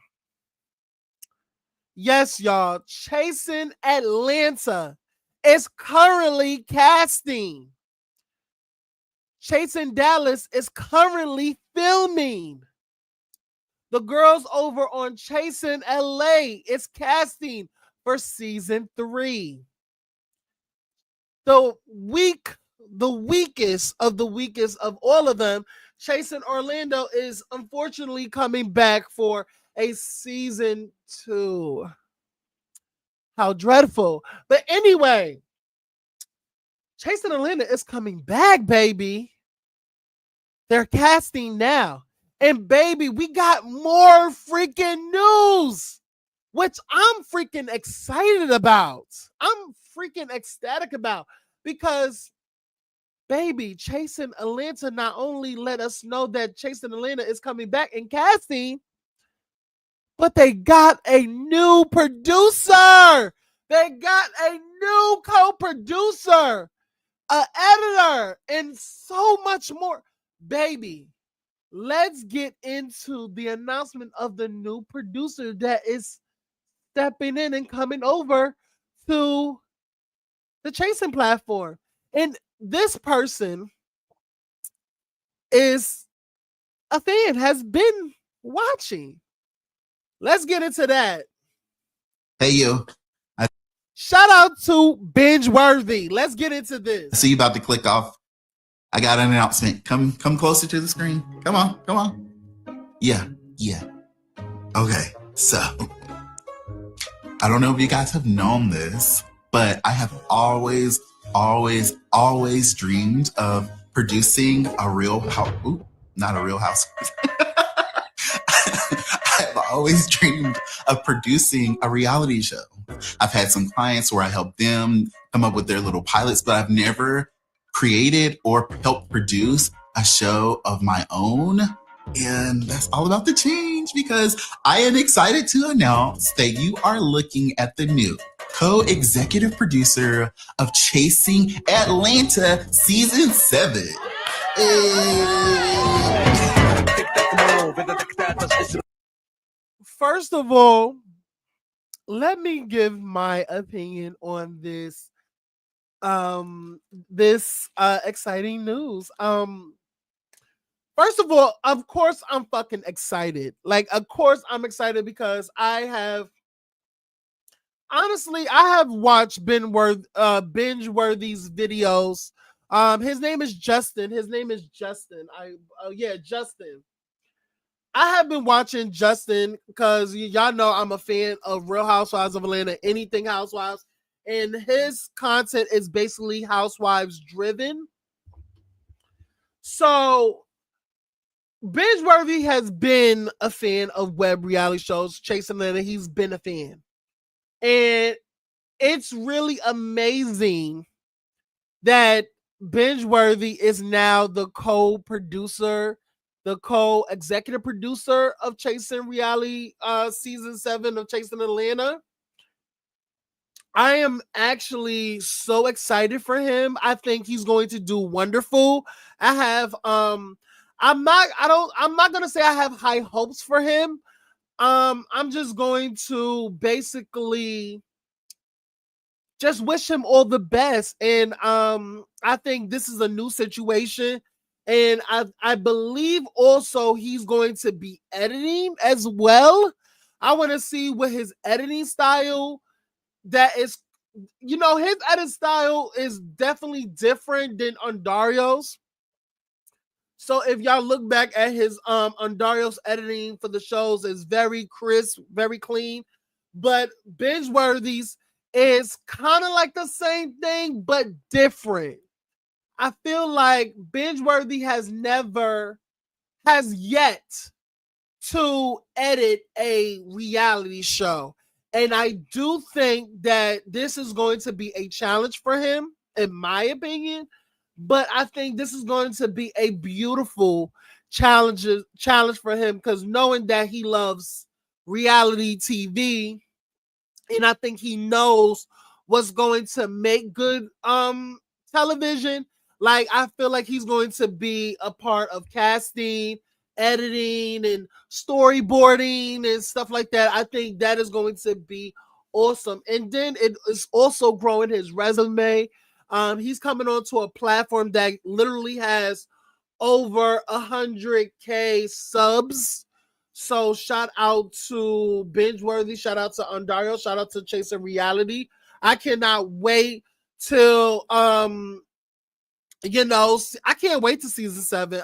yes, y'all, Chasing Atlanta is currently casting. Chasing Dallas is currently filming. The girls over on Chasing LA is casting for season 3. The weakest of all of them, Chasing Orlando, is unfortunately coming back for a season 2. How dreadful. But anyway, Chasing Atlanta is coming back, baby. They're casting now. And baby, we got more freaking news, which I'm freaking excited about. I'm freaking ecstatic about, because baby, Chasing Atlanta not only let us know that Chasing Atlanta is coming back and casting, but they got a new producer. They got a new co-producer, an editor, and so much more. Baby, let's get into the announcement of the new producer that is stepping in and coming over to the Chasing platform. And this person is a fan, has been watching. Let's get into that. Hey, you. Shout out to Binge Worthy. Let's get into this. I see you about to click off. I got an announcement. Come closer to the screen. Come on. Yeah. Okay, so I don't know if you guys have known this, but I have always dreamed of producing a real house. Ooh, not a real house. I've always dreamed of producing a reality show. I've had some clients where I help them come up with their little pilots, but I've never created or helped produce a show of my own. And that's all about to change because I am excited to announce that you are looking at the new co-executive producer of Chasing Atlanta Season 7. First of all, let me give my opinion on this exciting news. First of all, of course I'm fucking excited. Like, of course I'm excited because I have watched Binge Worthy's videos. His name is Justin. Justin. I have been watching Justin because y'all know I'm a fan of Real Housewives of Atlanta, anything Housewives, and his content is basically Housewives driven. So Binge Worthy has been a fan of web reality shows, Chasing Atlanta. He's been a fan. And it's really amazing that Binge Worthy is now the co-producer, the co-executive producer of Chasing Reality Season 7 of Chasing Atlanta. I am actually so excited for him. I think he's going to do wonderful. I'm not gonna say I have high hopes for him. I'm just going to basically just wish him all the best. And I think this is a new situation. And I believe also he's going to be editing as well. I want to see what his editing style that is, his edit style is definitely different than Ondario's. So if y'all look back at his Ondario's editing for the shows, is very crisp, very clean. But Binge Worthy's is kind of like the same thing, but different. I feel like Binge Worthy has yet to edit a reality show. And I do think that this is going to be a challenge for him, in my opinion. But I think this is going to be a beautiful challenge for him, because knowing that he loves reality TV, and I think he knows what's going to make good television. Like, I feel like he's going to be a part of casting, editing, and storyboarding and stuff like that. I think that is going to be awesome. And then it is also growing his resume. He's coming onto a platform that literally has over 100K subs. So shout out to Binge Worthy, shout out to Ondario, shout out to Chasing Reality. I cannot wait till I can't wait to season 7.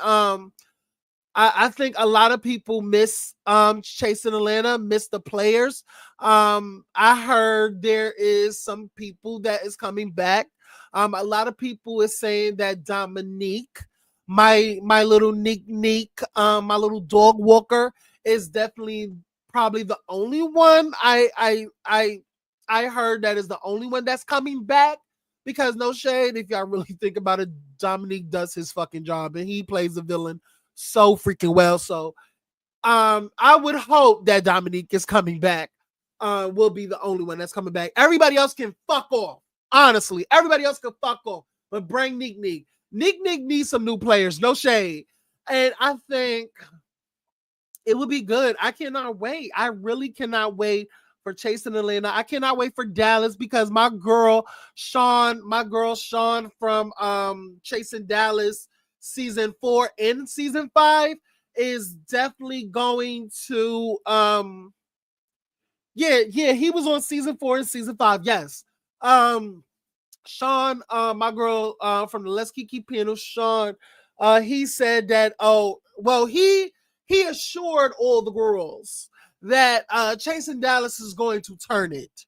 I think a lot of people miss Chasing Atlanta, miss the players. I heard there is some people that is coming back. A lot of people is saying that Dominique, my little Nick, my little dog walker, is definitely probably the only one I heard that is the only one that's coming back. Because no shade, if y'all really think about it, Dominique does his fucking job and he plays the villain so freaking well. So I would hope that Dominique is coming back. Will be the only one that's coming back. Everybody else can fuck off. Honestly, everybody else can fuck off. But bring Nick. Nick needs some new players. No shade. And I think it would be good. I cannot wait. I really cannot wait for Chasing Atlanta. I cannot wait for Dallas because my girl Sean from Chasing Dallas season 4 and season 5 is definitely going to yeah, he was on season 4 and season 5. Yes. Sean, my girl from the Let's Kiki panel, Sean, he said that, he assured all the girls that Chasing Dallas is going to turn it.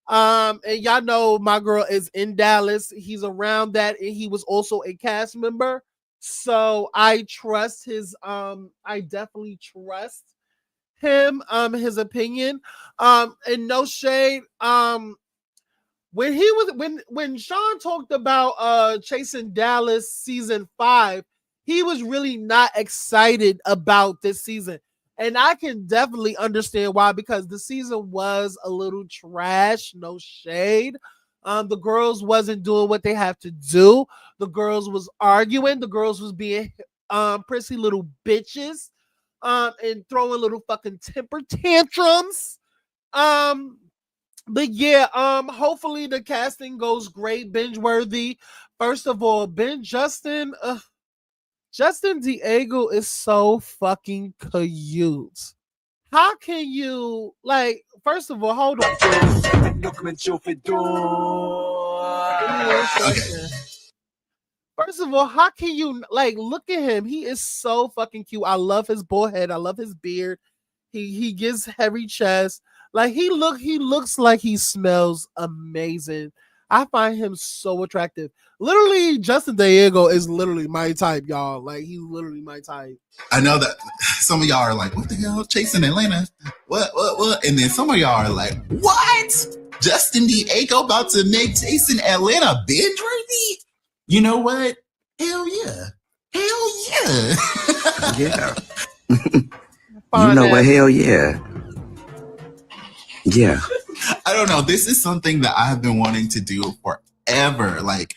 And y'all know my girl is in Dallas. He's around that, and he was also a cast member. So I trust his I definitely trust him, his opinion. And no shade. When Sean talked about Chasing Dallas season 5, he was really not excited about this season. And I can definitely understand why, because the season was a little trash, no shade. The girls wasn't doing what they have to do. The girls was arguing, the girls was being prissy little bitches, and throwing little fucking temper tantrums. But yeah, hopefully the casting goes great, binge worthy. First of all, Justin Diego is so fucking cute. How can you, like, first of all, hold on. First of all, how can you, like, look at him? He is so fucking cute. I love his bald head. I love his beard. He gives heavy chest. Like, he looks like he smells amazing. I find him so attractive. Literally, Justin Diego is literally my type, y'all. Like, he's literally my type. I know that some of y'all are like, what the hell? Chasing Atlanta? What? And then some of y'all are like, what? Justin Diego about to make Chasing Atlanta binge worthy? You know what? Hell yeah. Hell yeah. Yeah. You know what? Hell yeah. Yeah. I don't know. This is something that I have been wanting to do forever. Like,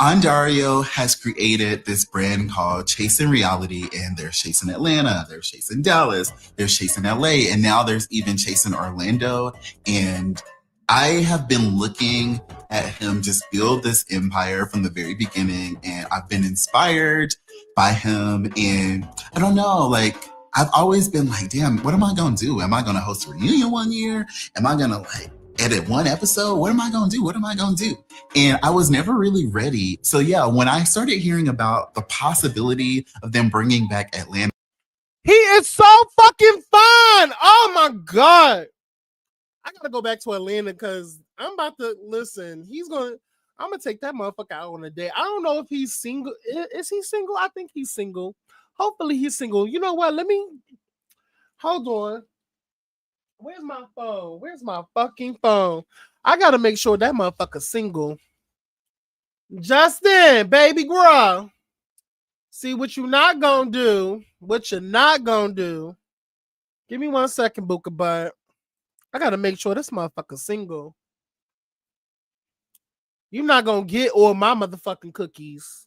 Ondario has created this brand called Chasing Reality, and there's Chasing Atlanta, there's Chasing Dallas, there's Chasing LA, and now there's even Chasing Orlando. And I have been looking at him just build this empire from the very beginning, and I've been inspired by him. And I don't know, like, I've always been like, damn, what am I gonna do? Am I gonna host a reunion one year? Am I gonna, like, edit one episode? What am I gonna do? What am I gonna do? And I was never really ready. So yeah, when I started hearing about the possibility of them bringing back Atlanta. He is so fucking fun. Oh my God. I gotta go back to Atlanta because I'm about to listen. I'm gonna take that motherfucker out on a date. I don't know if he's single. Is he single? I think he's single. Hopefully he's single. You know what? Let me hold on. Where's my phone? Where's my fucking phone? I gotta make sure that motherfucker's single. Justin, baby girl. See what you not gonna do. What you're not gonna do. Give me 1 second, Booka Butt. I gotta make sure this motherfucker's single. You're not gonna get all my motherfucking cookies.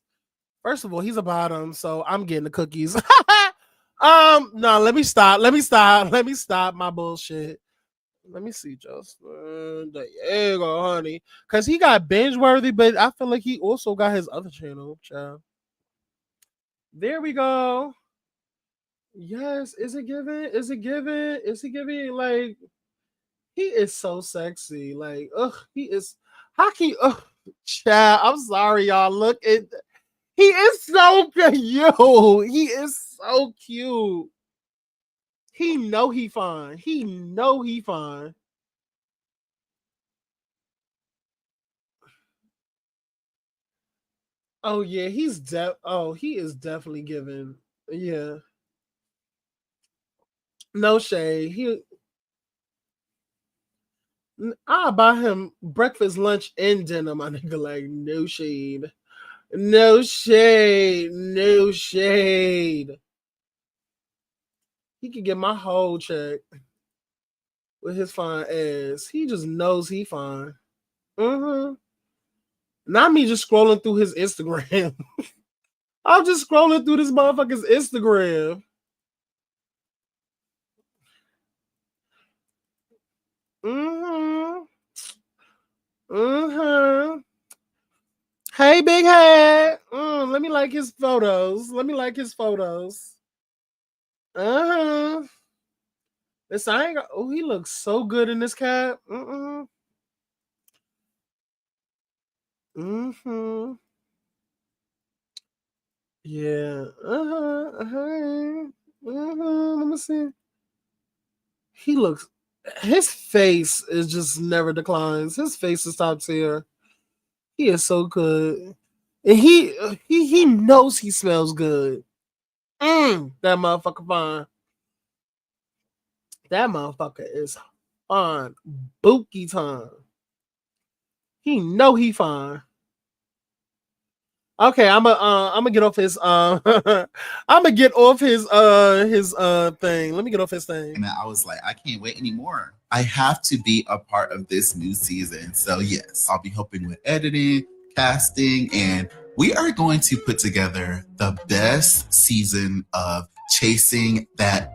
First of all, he's a bottom, so I'm getting the cookies. No, let me stop my bullshit. Let me see, Justin. There you go, honey. Because he got binge worthy, but I feel like he also got his other channel, child. There we go. Yes, is it giving? Is it giving? Is he giving? Like, he is so sexy. Like, he is. How can you? Child, I'm sorry, y'all. Look at. He is so cute. He is so cute. He know he fine. He know he fine. Oh yeah, he is definitely giving. Yeah. No shade. I'll buy him breakfast, lunch, and dinner, my nigga. Like, no shade. No shade. No shade. He could get my whole check with his fine ass. He just knows he fine. Not me just scrolling through his Instagram. I'm just scrolling through this motherfucker's Instagram. Hey, big head. Let me like his photos. This I ain't got. Oh, he looks so good in this cap. Yeah. Let me see. His face is just never declines. His face is top tier. He is so good. And he knows he smells good. That motherfucker fine. That motherfucker is on bookie time. He know he fine. Okay, I'm gonna get off his I'm gonna get off his thing. Let me get off his thing. And I was like, I can't wait anymore. I have to be a part of this new season. So yes, I'll be helping with editing, casting, and we are going to put together the best season of Chasing that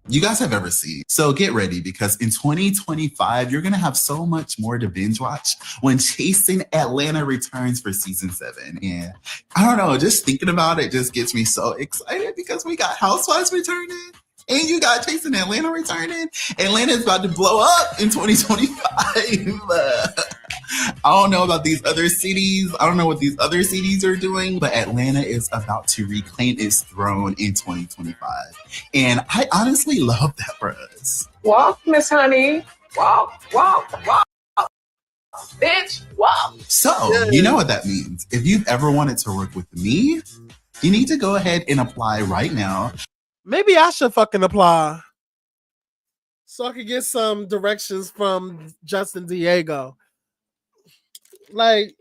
you guys have ever seen. So get ready, because in 2025, you're going to have so much more to binge watch when Chasing Atlanta returns for season 7. And I don't know, just thinking about it just gets me so excited, because we got Housewives returning and you got Chasing Atlanta returning. Atlanta is about to blow up in 2025. I don't know about these other cities. I don't know what these other cities are doing, but Atlanta is about to reclaim its throne in 2025. And I honestly love that for us. Walk, Miss Honey. Walk, walk, walk. Bitch, walk. So, you know what that means. If you've ever wanted to work with me, you need to go ahead and apply right now. Maybe I should fucking apply so I could get some directions from Justin Diego. Like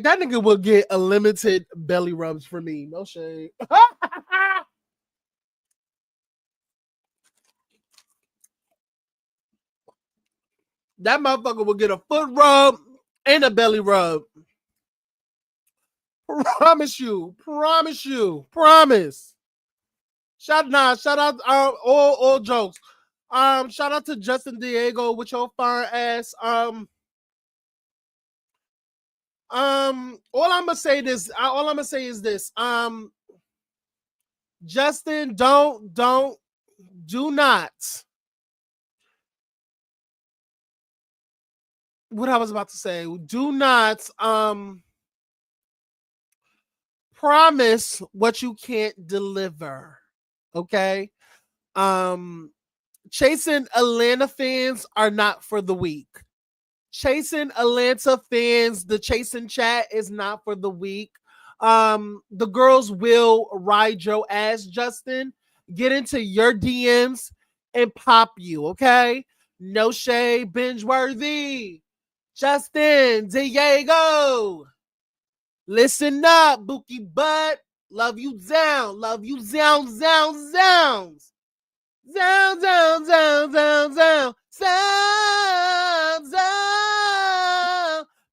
that nigga will get unlimited belly rubs for me. No shade. That motherfucker will get a foot rub and a belly rub. Promise you. Shout out all jokes. Shout out to Justin Diego with your fine ass. All I'm gonna say is this. Justin, do not. What I was about to say, do not promise what you can't deliver. Okay? Chasing Atlanta fans are not for the weak. Chasing Atlanta fans, the Chasing chat is not for the weak. The girls will ride your ass, Justin. Get into your DMs and pop you, okay? No shade, binge worthy. Justin, Diego. Listen up, Bookie Butt. Love you down. Love you down.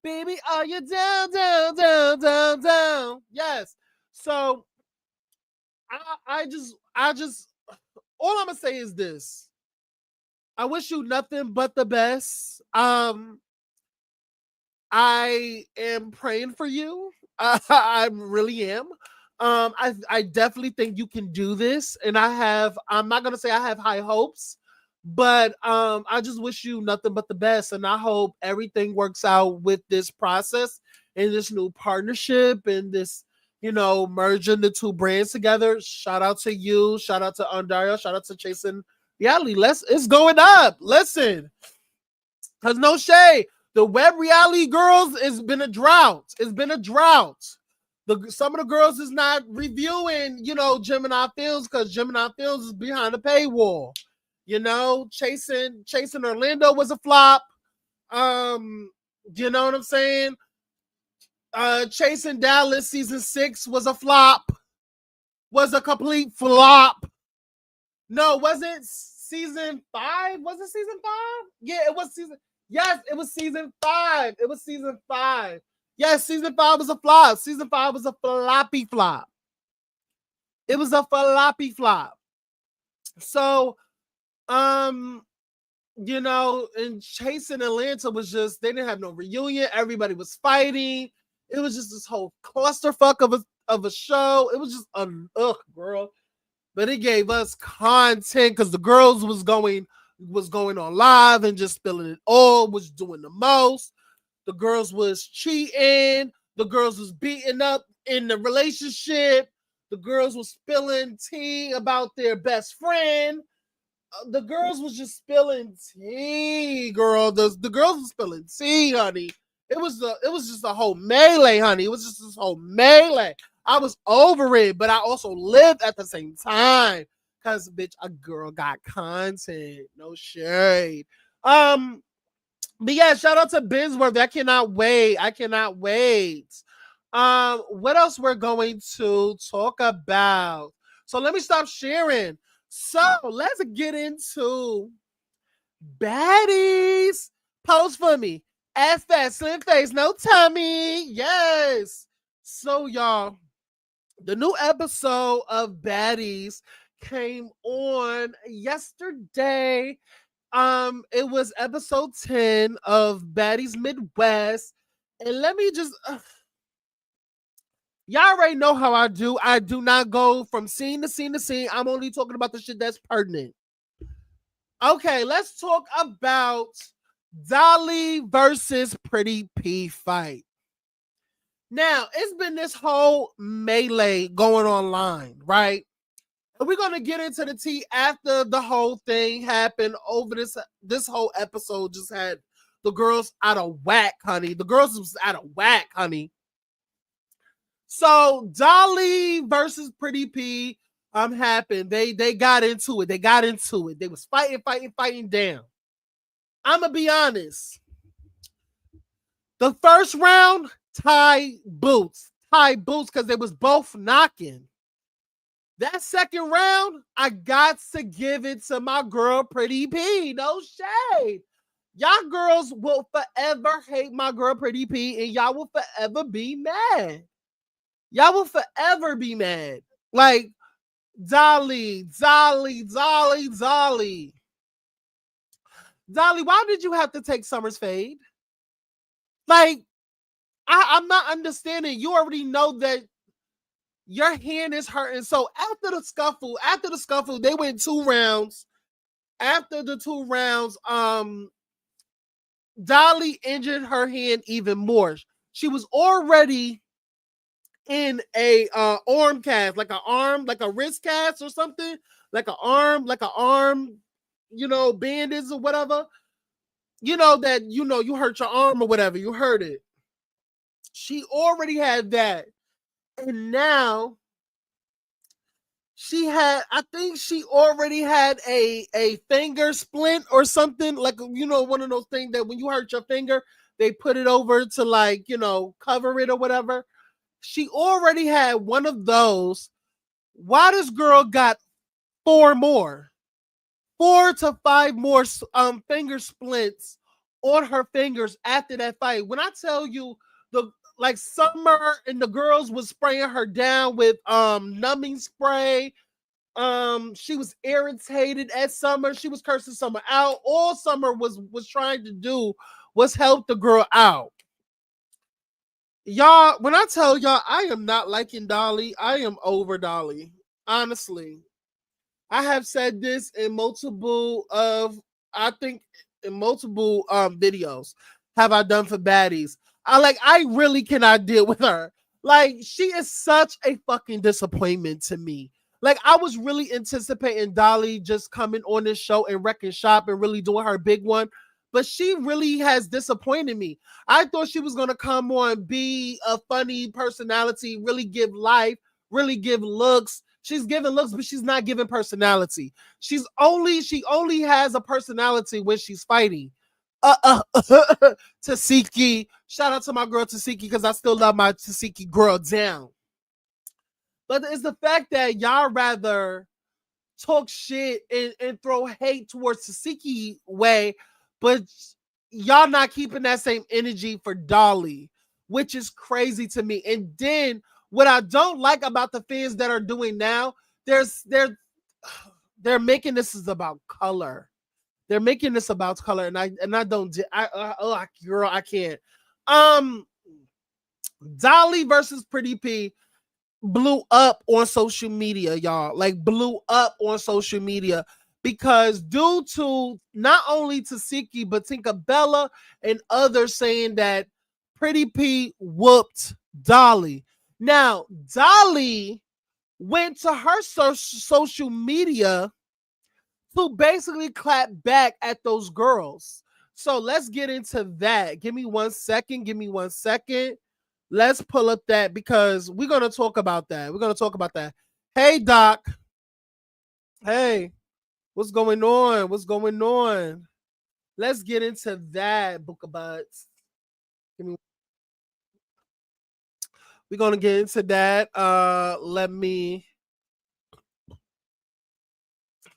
Baby, are you down? Yes. So I just all I'm gonna say is this. I wish you nothing but the best. I am praying for you. I really am. I definitely think you can do this, and I'm not gonna say I have high hopes, but I just wish you nothing but the best, and I hope everything works out with this process and this new partnership and this, merging the two brands together. Shout out to you, shout out to Undario, shout out to Chasing Reality. It's going up. Listen, cause no shade. The web reality girls has been a drought. Some of the girls is not reviewing, Gemini Films, because Gemini Films is behind the paywall. Chasing Orlando was a flop. You know what I'm saying? Chasing Dallas season 6 was a flop. Was a complete flop. No, was it season 5? Was it season 5? Yeah, it was season. Yes, it was season 5. Yes, season 5 was a flop. Season 5 was a floppy flop. It was a floppy flop. So, you know, and Chasing Atlanta was just, they didn't have no reunion. Everybody was fighting. It was just this whole clusterfuck of a show. It was just girl. But it gave us content because the girls was going on live and just spilling it all, was doing the most. The girls was cheating. The girls was beating up in the relationship. The girls was spilling tea about their best friend. The girls was just spilling tea, girl. The girls was spilling tea, honey. It was just a whole melee, honey. It was just this whole melee. I was over it, but I also lived at the same time. Cause bitch, a girl got content. No shade. But yeah, shout out to Binsworth. I cannot wait. What else we're going to talk about? So let me stop sharing. So let's get into Baddies. Post for me. Ass fat, slim face, no tummy. Yes. So y'all, the new episode of Baddies came on yesterday. It was episode 10 of Baddies Midwest. And let me just y'all already know how I do. I do not go from scene to scene to scene. I'm only talking about the shit that's pertinent. Okay, let's talk about Dolly versus Pretty P fight. Now, it's been this whole melee going online, right? And we're gonna get into the tea after the whole thing happened over this whole episode. Just had the girls out of whack, honey. The girls was out of whack, honey. So Dolly versus Pretty P happened. They got into it. They was fighting down. I'ma be honest. The first round, tie boots because they was both knocking. That second round, I got to give it to my girl Pretty P. No shade. Y'all girls will forever hate my girl Pretty P, and y'all will forever be mad. Y'all will forever be mad. Like, Dolly. Dolly, why did you have to take Summer's fade? Like, I'm not understanding. You already know that your hand is hurting. So after the scuffle, they went 2 rounds. After the 2 rounds, Dolly injured her hand even more. She was already in a arm cast, like a wrist cast or something, like an arm, bandage or whatever. That you hurt your arm or whatever, you hurt it. She already had that, and now I think she already had a finger splint or something, like one of those things that when you hurt your finger, they put it over to cover it or whatever. She already had one of those. Why this girl got 4 to 5 more finger splints on her fingers after that fight? When I tell you, Summer and the girls was spraying her down with numbing spray. She was irritated at Summer. She was cursing Summer out. All Summer was trying to do was help the girl out. Y'all, when I tell y'all I am not liking Dolly, I am over Dolly. Honestly. I have said this in multiple videos have I done for Baddies. I really cannot deal with her. Like, she is such a fucking disappointment to me. Like, I was really anticipating Dolly just coming on this show and wrecking shop and really doing her big one. But she really has disappointed me. I thought she was going to come on, be a funny personality, really give life, really give looks. She's giving looks, but she's not giving personality. She only has a personality when she's fighting. Tasiki. Shout out to my girl Tasiki, because I still love my Tasiki girl down. But it's the fact that y'all rather talk shit and throw hate towards Tasiki way, but y'all not keeping that same energy for Dolly. which is crazy to me. And then what I don't like about the fans that are doing now, they're making this is about color. They're making this about color, and I don't. Girl, I can't. Dolly versus Pretty P blew up on social media, y'all. Like blew up on social media because due to not only Tasiki but Tinkerbella and others saying that Pretty P whooped Dolly. Now Dolly went to her social media to basically clap back at those girls. So let's get into that. Give me 1 second. Let's pull up that because we're going to talk about that. Hey, Doc. Hey, what's going on? Let's get into that, Book of Butts. We're going to get into that.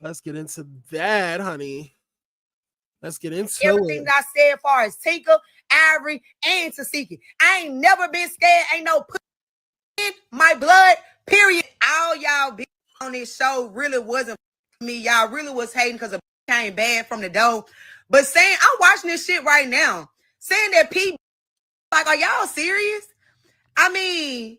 Let's get into that, honey. Let's get into everything that I said as far as Tinker, Ivory, and Tasiki. I ain't never been scared. Ain't no put in my blood, period. All y'all be on this show really wasn't me. Y'all really was hating because it came bad from the door. But saying, I'm watching this shit right now. Saying that people, like, are y'all serious? I mean,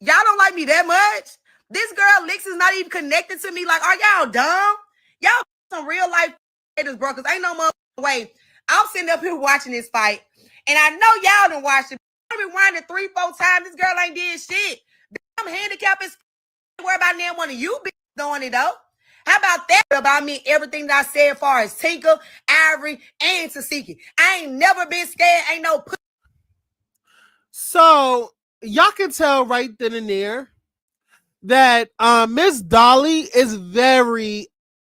y'all don't like me that much? This girl, Lix, is not even connected to me. Like, are y'all dumb? Y'all some real life haters, bro, because ain't no motherfucking way. I'm sitting up here watching this fight, and I know y'all done watched it. I've been watching it 3-4 times. This girl ain't did shit. I'm handicapped as worry about damn one of you be doing it, though. How about that about me, everything that I said as far as Tinker, Ivory, and Tasiki? I ain't never been scared. Ain't no So y'all can tell right then and there that Miss Dolly is very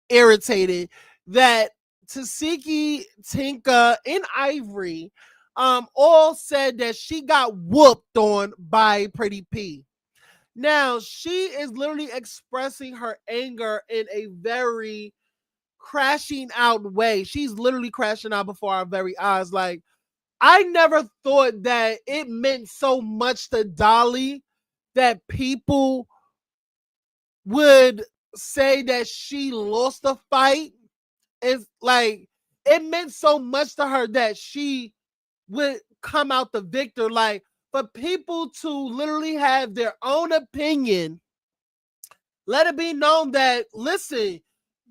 irritated that Tasiki, Tinka, and Ivory all said that she got whooped on by Pretty P. Now, she is literally expressing her anger in a very crashing out way. She's literally crashing out before our very eyes. Like, I never thought that it meant so much to Dolly that people would say that she lost a fight. It's like it meant so much to her that she would come out the victor. Like, for people to literally have their own opinion, let it be known that, listen,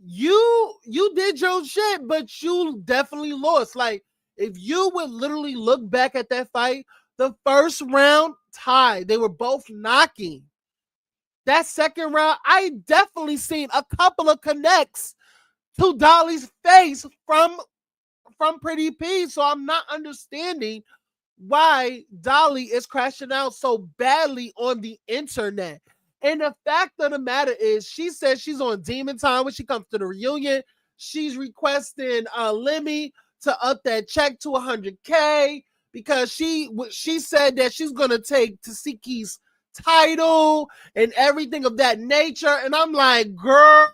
you did your shit, but you definitely lost. Like, if you would literally look back at that fight, the first round tied. They were both knocking. That second round, I definitely seen a couple of connects to Dolly's face from Pretty P. So I'm not understanding why Dolly is crashing out so badly on the internet. And the fact of the matter is, she says she's on demon time when she comes to the reunion. She's requesting Lemmy to up that check to 100K because she said that she's gonna take Tasiki's title and everything of that nature. And I'm like, girl,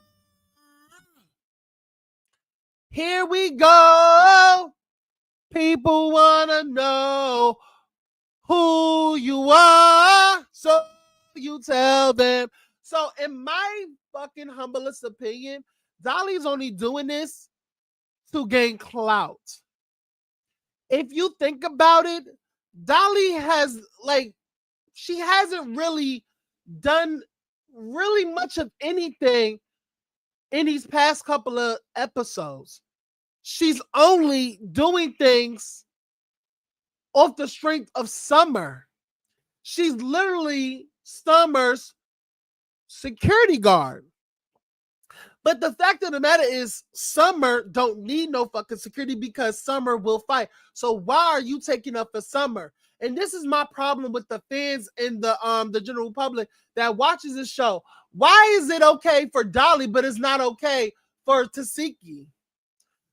here we go. People wanna know who you are, so you tell them. So in my fucking humblest opinion, Dolly's only doing this to gain clout. If you think about it, Dolly has, like, she hasn't really done really much of anything in these past couple of episodes. She's only doing things off the strength of Summer. She's literally Summer's security guard. But the fact of the matter is, Summer don't need no fucking security because Summer will fight. So why are you taking up for Summer? And this is my problem with the fans and the general public that watches this show. Why is it okay for Dolly, but it's not okay for Tasiki?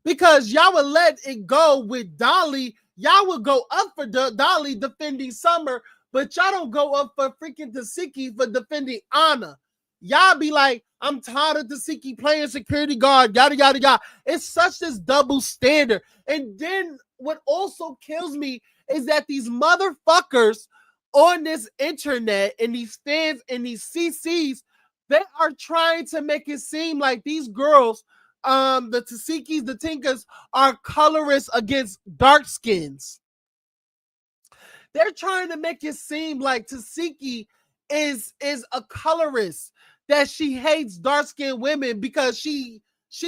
Because y'all would let it go with Dolly. Y'all would go up for Dolly defending Summer, but y'all don't go up for freaking Tasiki for defending Anna. Y'all be like, I'm tired of Tasiki playing security guard, yada, yada, yada. It's such this double standard. And then what also kills me is that these motherfuckers on this internet and these fans and these CCs, they are trying to make it seem like these girls, the Tasikis, the Tinkas, are colorist against dark skins. They're trying to make it seem like Tasiki is a colorist, that she hates dark-skinned women because she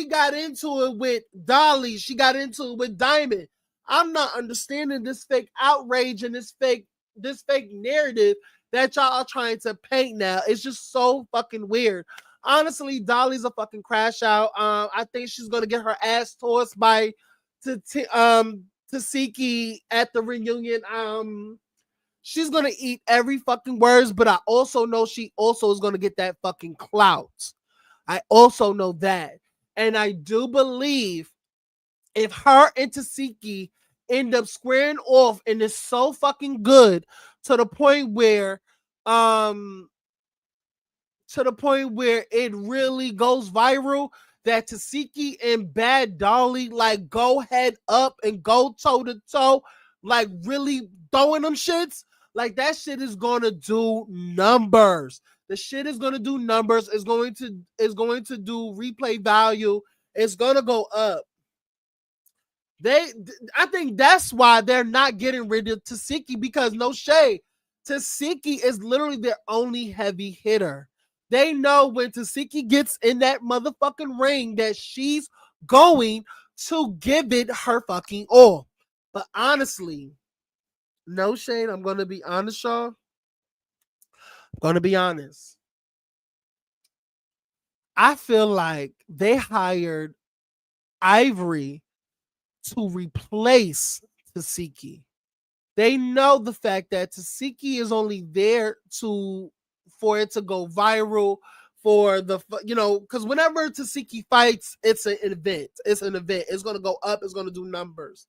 got into it with Dolly, she got into it with Diamond. I'm not understanding this fake outrage and this fake narrative that y'all are trying to paint now. It's just so fucking weird. Honestly, Dolly's a fucking crash out. I think she's gonna get her ass tossed by Tasiki at the reunion. She's gonna eat every fucking words, but I also know she also is gonna get that fucking clout. I also know that. And I do believe if her and Tasiki end up squaring off and it's so fucking good to the point where it really goes viral, that Tasiki and Bad Dolly like go head up and go toe to toe, like really throwing them shits, like that shit is gonna do numbers. The shit is gonna do numbers. It's going to do replay value. It's gonna go up. I think that's why they're not getting rid of Tasiki, because no shade, Tasiki is literally their only heavy hitter. They know when Tasiki gets in that motherfucking ring that she's going to give it her fucking all. But honestly, no shade, I'm going to be honest, y'all. I'm going to be honest. I feel like they hired Ivory to replace Tasiki. They know the fact that Tasiki is only there for it to go viral, for the, because whenever Tasiki fights, it's an event. It's an event. It's going to go up. It's going to do numbers.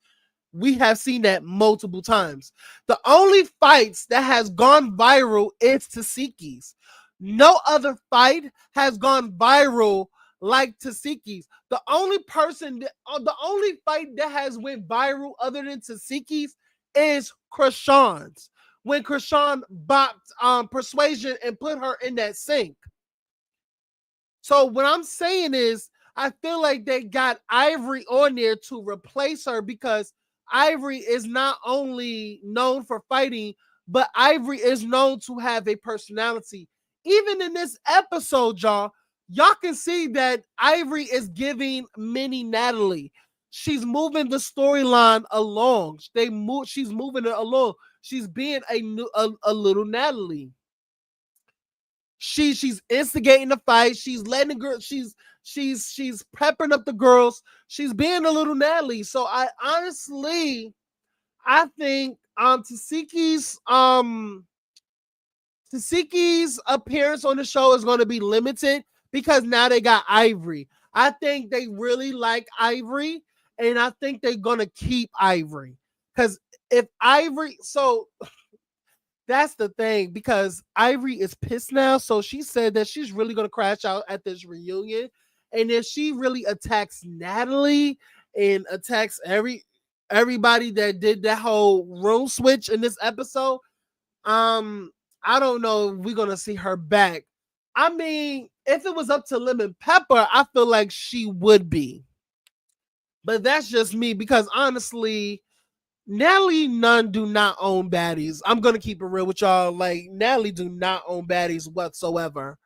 We have seen that multiple times. The only fights that has gone viral is Tasiki's. No other fight has gone viral like Tasiki's. The only fight that has went viral other than Tasiki's is Krishan's. When Krishan bopped Persuasion and put her in that sink. So what I'm saying is, I feel like they got Ivory on there to replace her, because Ivory is not only known for fighting, but Ivory is known to have a personality. Even in this episode, y'all can see that Ivory is giving mini Natalie. She's moving the storyline along. She's moving it along. She's being a little Natalie. She's instigating the fight. She's letting the girl. She's prepping up the girls. She's being a little Natalie. So I think Tasiki's appearance on the show is going to be limited, because now they got Ivory. I think they really like Ivory, and I think they're going to keep Ivory, because if Ivory, so that's the thing, because Ivory is pissed now. So she said that she's really going to crash out at this reunion. And if she really attacks Natalie and attacks everybody that did that whole room switch in this episode, I don't know if we're going to see her back. I mean, if it was up to Lemon Pepper, I feel like she would be. But that's just me, because honestly, Natalie none do not own Baddies. I'm gonna keep it real with y'all. Like, Natalie do not own Baddies whatsoever.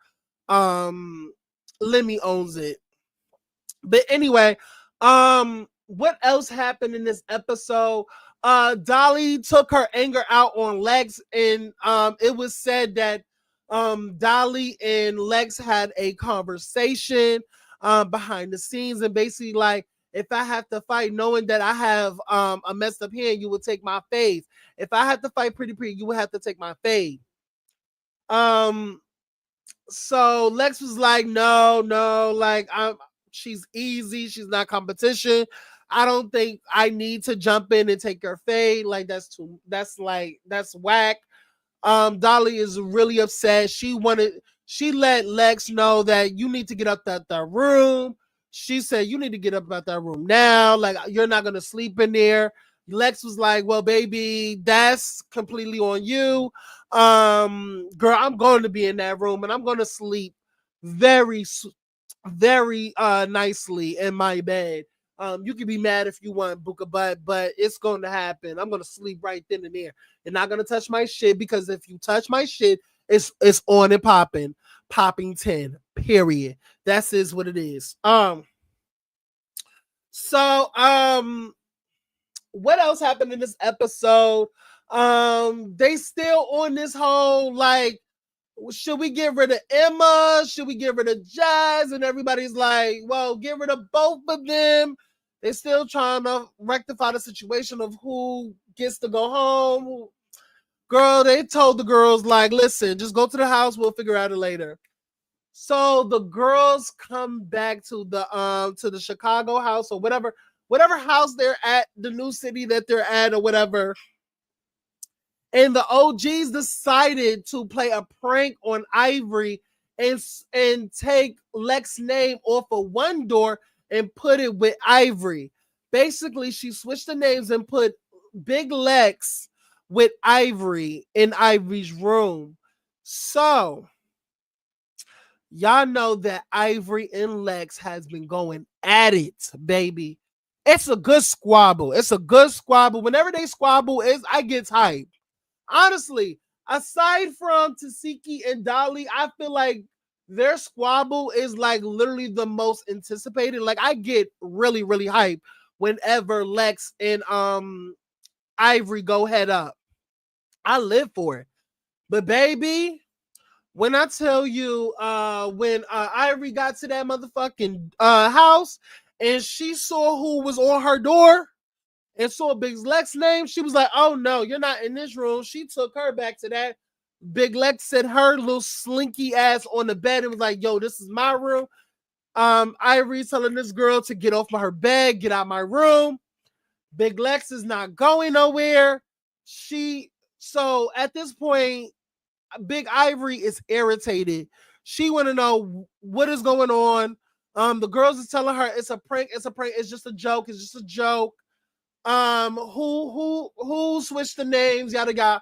Lemmy owns it. But anyway, what else happened in this episode? Dolly took her anger out on Lex, and it was said that Dolly and Lex had a conversation behind the scenes, and basically like, if I have to fight knowing that I have a messed up hand, you will take my fade. If I have to fight Pretty, you will have to take my fade. So Lex was like, no, like she's easy, she's not competition. I don't think I need to jump in and take her fade. Like that's whack. Dolly is really upset. She let Lex know that you need to get up that room. She said, you need to get up out that room now. Like, you're not going to sleep in there. Lex was like, well, baby, that's completely on you. Girl, I'm going to be in that room and I'm going to sleep very nicely in my bed. You can be mad if you want, Buka, but it's going to happen. I'm going to sleep right then and there. You're not going to touch my shit, because if you touch my shit, it's on and popping 10, period. That's is what it is. So what else happened in this episode? They still on this whole like, should we get rid of Emma? Should we get rid of Jazz? And everybody's like, well, get rid of both of them. They're still trying to rectify the situation of who gets to go home. Girl, they told the girls, like, listen, just go to the house. We'll figure out it later. So the girls come back to the Chicago house or whatever house they're at, the new city that they're at or whatever. And the OGs decided to play a prank on Ivory and take Lex's name off of one door and put it with Ivory. Basically, she switched the names and put Big Lex with Ivory in Ivory's room. So y'all know that Ivory and Lex has been going at it, baby. It's a good squabble. Whenever they squabble, I get hyped. Honestly, aside from Tasiki and Dolly, I feel like their squabble is like literally the most anticipated. Like, I get really, really hyped whenever Lex and Ivory go head up. I live for it. But baby, when I tell you, when Ivory got to that motherfucking house and she saw who was on her door and saw Big Lex's name, she was like, oh no, you're not in this room. She took her back to that. Big Lex set her little slinky ass on the bed and was like, yo, this is my room. Ivory telling this girl to get off her bed, get out my room. Big Lex is not going nowhere. So at this point, Big Ivory is irritated. She want to know what is going on. The girls is telling her it's a prank, it's just a joke, who switched the names, yada yada.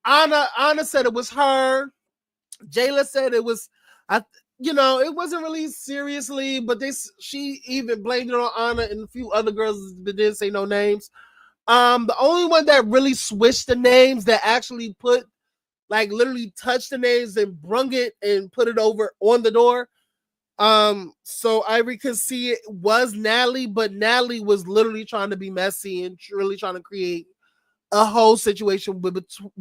Anna said it was her. Jayla said it was, it wasn't really seriously, but she even blamed it on Anna, and a few other girls didn't say no names. The only one that really switched the names, that actually put, like, literally touched the names and brung it and put it over on the door, so Ivory could see it, was Natalie, but Natalie was literally trying to be messy and really trying to create a whole situation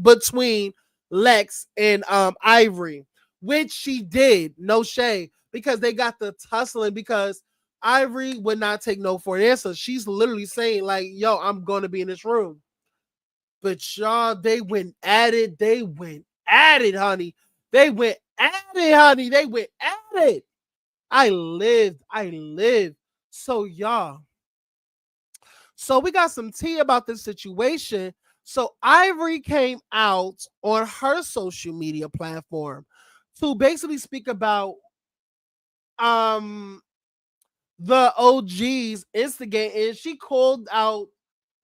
between Lex and Ivory, which she did, no shade, because they got the tussling, because Ivory would not take no for an answer. She's literally saying, like, yo, I'm going to be in this room. But y'all, they went at it, honey. They went at it. I lived. So y'all, we got some tea about this situation. So Ivory came out on her social media platform to basically speak about the OGs instigating. She called out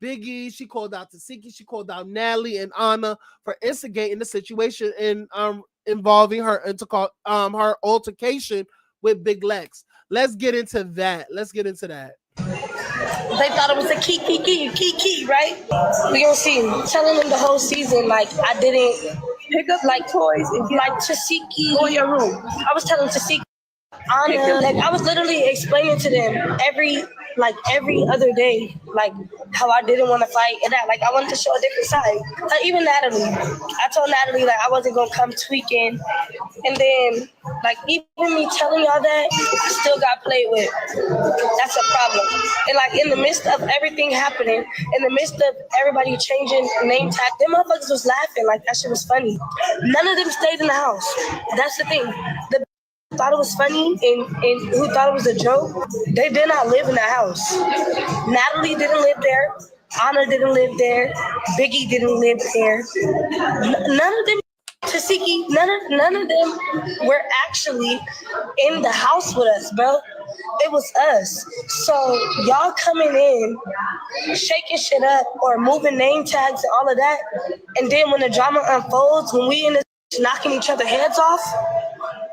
Biggie, she called out Tasiki, she called out Natalie and Anna for instigating the situation and involving her her altercation with Big Lex. Let's get into that. They thought it was a kiki, right? We gonna see. Telling them the whole season, like, I didn't pick up like toys, like Tasiki. Go in your room. I was telling Tasiki, Anna, like, I was literally explaining to them every other day, like, how I didn't want to fight and that, like, I wanted to show a different side. Even Natalie, I told Natalie, like, I wasn't gonna come tweaking, and then, like, even me telling y'all that, I still got played with. That's a problem. And, like, in the midst of everything happening, in the midst of everybody changing name tag, them motherfuckers was laughing, like, that shit was funny. None of them stayed in the house. That's the thing. The thought it was funny and who thought it was a joke, they did not live in the house. Natalie didn't live there. Anna didn't live there. Biggie didn't live there. None of them, Tasiki, none of them were actually in the house with us, bro. it was us. So y'all coming in, shaking shit up or moving name tags and all of that. And then when the drama unfolds, when we in this knocking each other heads off,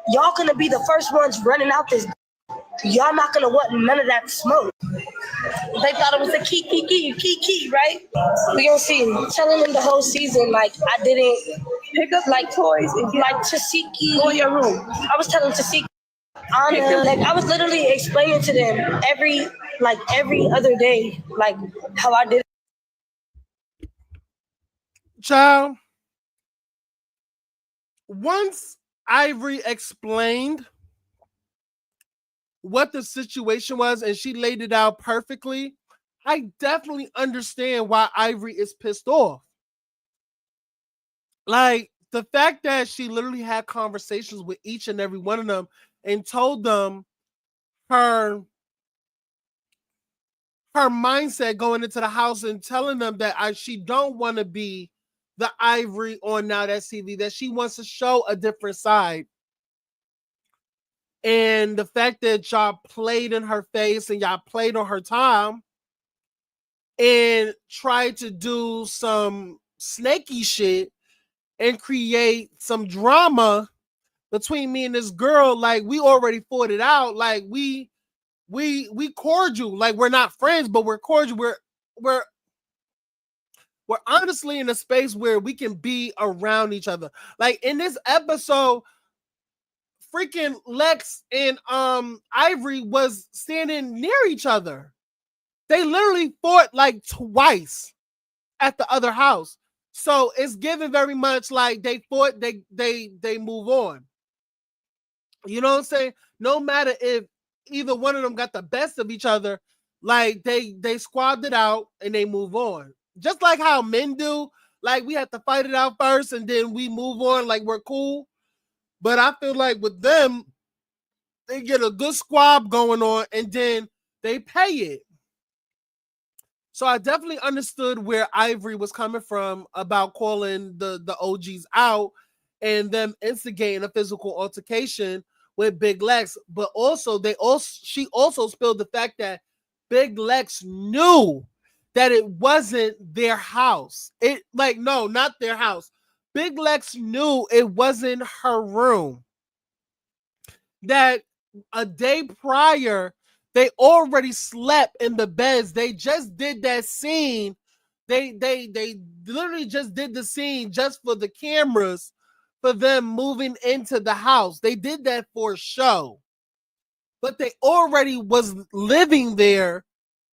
y'all gonna be the first ones running out this. Y'all not gonna want none of that smoke. They thought it was a key, right? We gonna see. Telling them the whole season, like, I didn't pick up like toys and like Tasiki. Go in your room. I was telling Tasiki, Anna, like I was literally explaining to them every other day, like how I did. Child, once Ivory explained what the situation was and she laid it out perfectly, I definitely understand why Ivory is pissed off. Like, the fact that she literally had conversations with each and every one of them and told them her mindset going into the house and telling them that she don't want to be the Ivory on Now That's TV, that she wants to show a different side. And the fact that y'all played in her face and y'all played on her time and tried to do some snaky shit and create some drama between me and this girl, like, we already fought it out. Like, we cordial. Like, we're not friends, but we're cordial. We're honestly in a space where we can be around each other. Like, in this episode, freaking Lex and Ivory was standing near each other. They literally fought like twice at the other house. So it's given very much like they fought, they move on. You know what I'm saying? No matter if either one of them got the best of each other, like they squabbed it out and they move on. Just like how men do, like we have to fight it out first and then we move on, like we're cool. But I feel like with them, they get a good squab going on and then they pay it. So I definitely understood where Ivory was coming from about calling the OGs out and them instigating a physical altercation with Big Lex. But also she also spilled the fact that Big Lex knew that it wasn't their house. No, not their house. Big Lex knew it wasn't her room. That a day prior, they already slept in the beds. They just did that scene. They literally just did the scene just for the cameras for them moving into the house. They did that for show. But they already was living there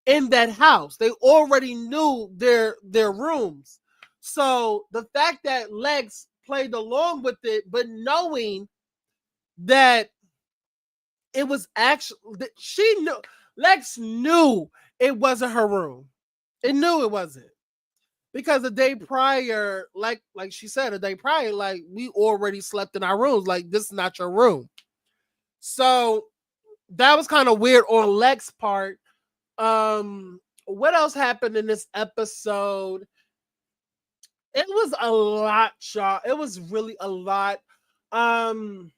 in that house. They already knew their rooms. So the fact that Lex played along with it, but knowing that it was actually, she knew, Lex knew it wasn't her room. It knew it wasn't. Because the day prior, like she said, a day prior, like we already slept in our rooms. Like, this is not your room. So that was kind of weird on Lex's part. What else happened in this episode? It was a lot, y'all. It was really a lot. I'm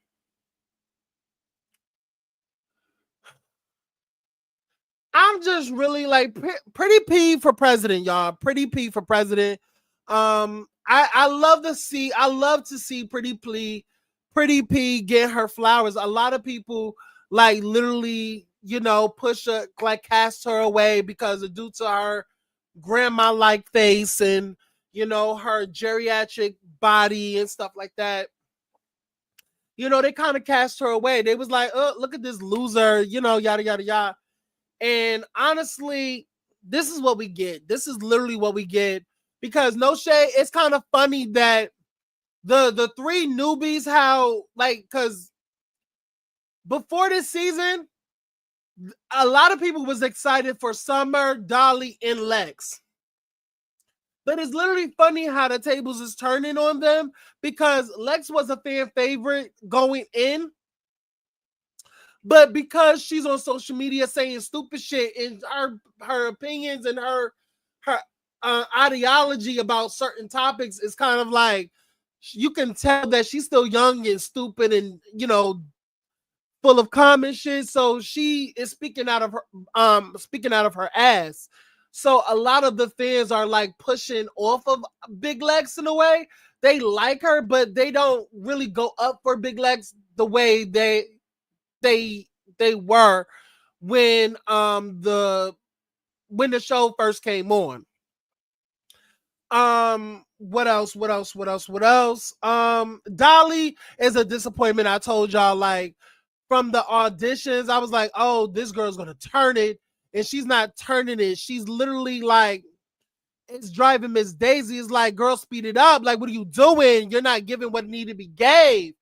just really like pretty P for president, y'all. Pretty P for president. I love to see Pretty P get her flowers. A lot of people like literally, cast her away because of due to her grandma like face and her geriatric body and stuff like that. They kind of cast her away. They was like, oh, look at this loser, yada yada yada. And honestly, this is what we get. This is literally what we get. Because no shade, it's kind of funny that the three newbies, because before this season, a lot of people was excited for Summer, Dolly, and Lex. But it's literally funny how the tables is turning on them because Lex was a fan favorite going in. But because she's on social media saying stupid shit and her opinions and her ideology about certain topics is kind of like, you can tell that she's still young and stupid and, full of common shit. So she is speaking out of her ass. So a lot of the fans are like pushing off of Big Lex in a way. They like her, but they don't really go up for Big Lex the way they were when the show first came on. What else? Dolly is a disappointment. I told y'all, like, from the auditions, I was like, oh, this girl's gonna turn it, and she's not turning it. She's literally like, it's driving Miss Daisy. It's like, girl, speed it up. Like, what are you doing? You're not giving what needed to be gave.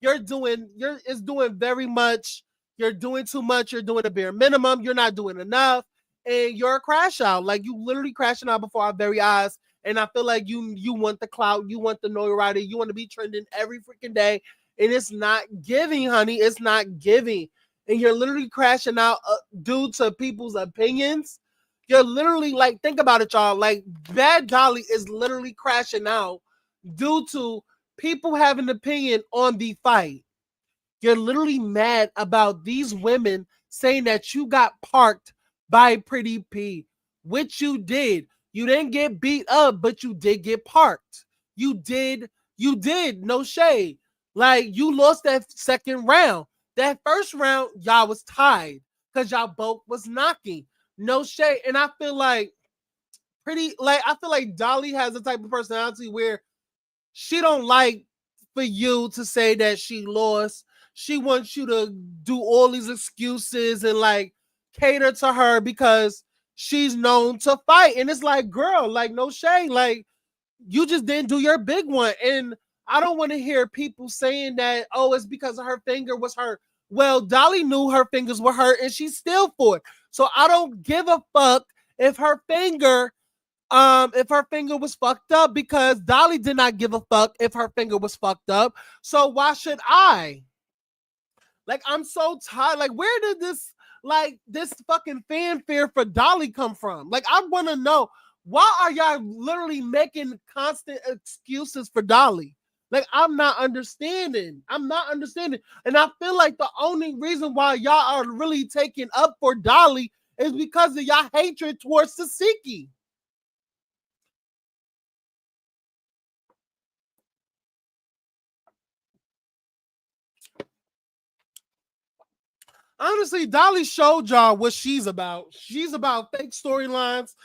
It's doing very much. You're doing too much. You're doing a bare minimum. You're not doing enough. And you're a crash out. Like, you literally crashing out before our very eyes. And I feel like you want the clout. You want the notoriety. You want to be trending every freaking day. And it's not giving, honey. It's not giving. And you're literally crashing out due to people's opinions. You're literally, like, think about it, y'all. Like, Bad Dolly is literally crashing out due to people having an opinion on the fight. You're literally mad about these women saying that you got parked by Pretty P, which you did. You didn't get beat up, but you did get parked. You did. No shade. Like, you lost that second round. That first round, y'all was tied because y'all both was knocking. No shade. And I feel like Dolly has the type of personality where she don't like for you to say that she lost. She wants you to do all these excuses and like cater to her because she's known to fight. And it's like, girl, like, no shade. Like, you just didn't do your big one. And I don't want to hear people saying that, oh, it's because her finger was hurt. Well, Dolly knew her fingers were hurt and she still fought. So I don't give a fuck if her finger was fucked up, because Dolly did not give a fuck if her finger was fucked up. So why should I? Like, I'm so tired. Like, where did this fucking fanfare for Dolly come from? Like, I want to know, why are y'all literally making constant excuses for Dolly? Like, I'm not understanding. And I feel like the only reason why y'all are really taking up for Dolly is because of y'all hatred towards Sasiki. Honestly, Dolly showed y'all what she's about. She's about fake storylines,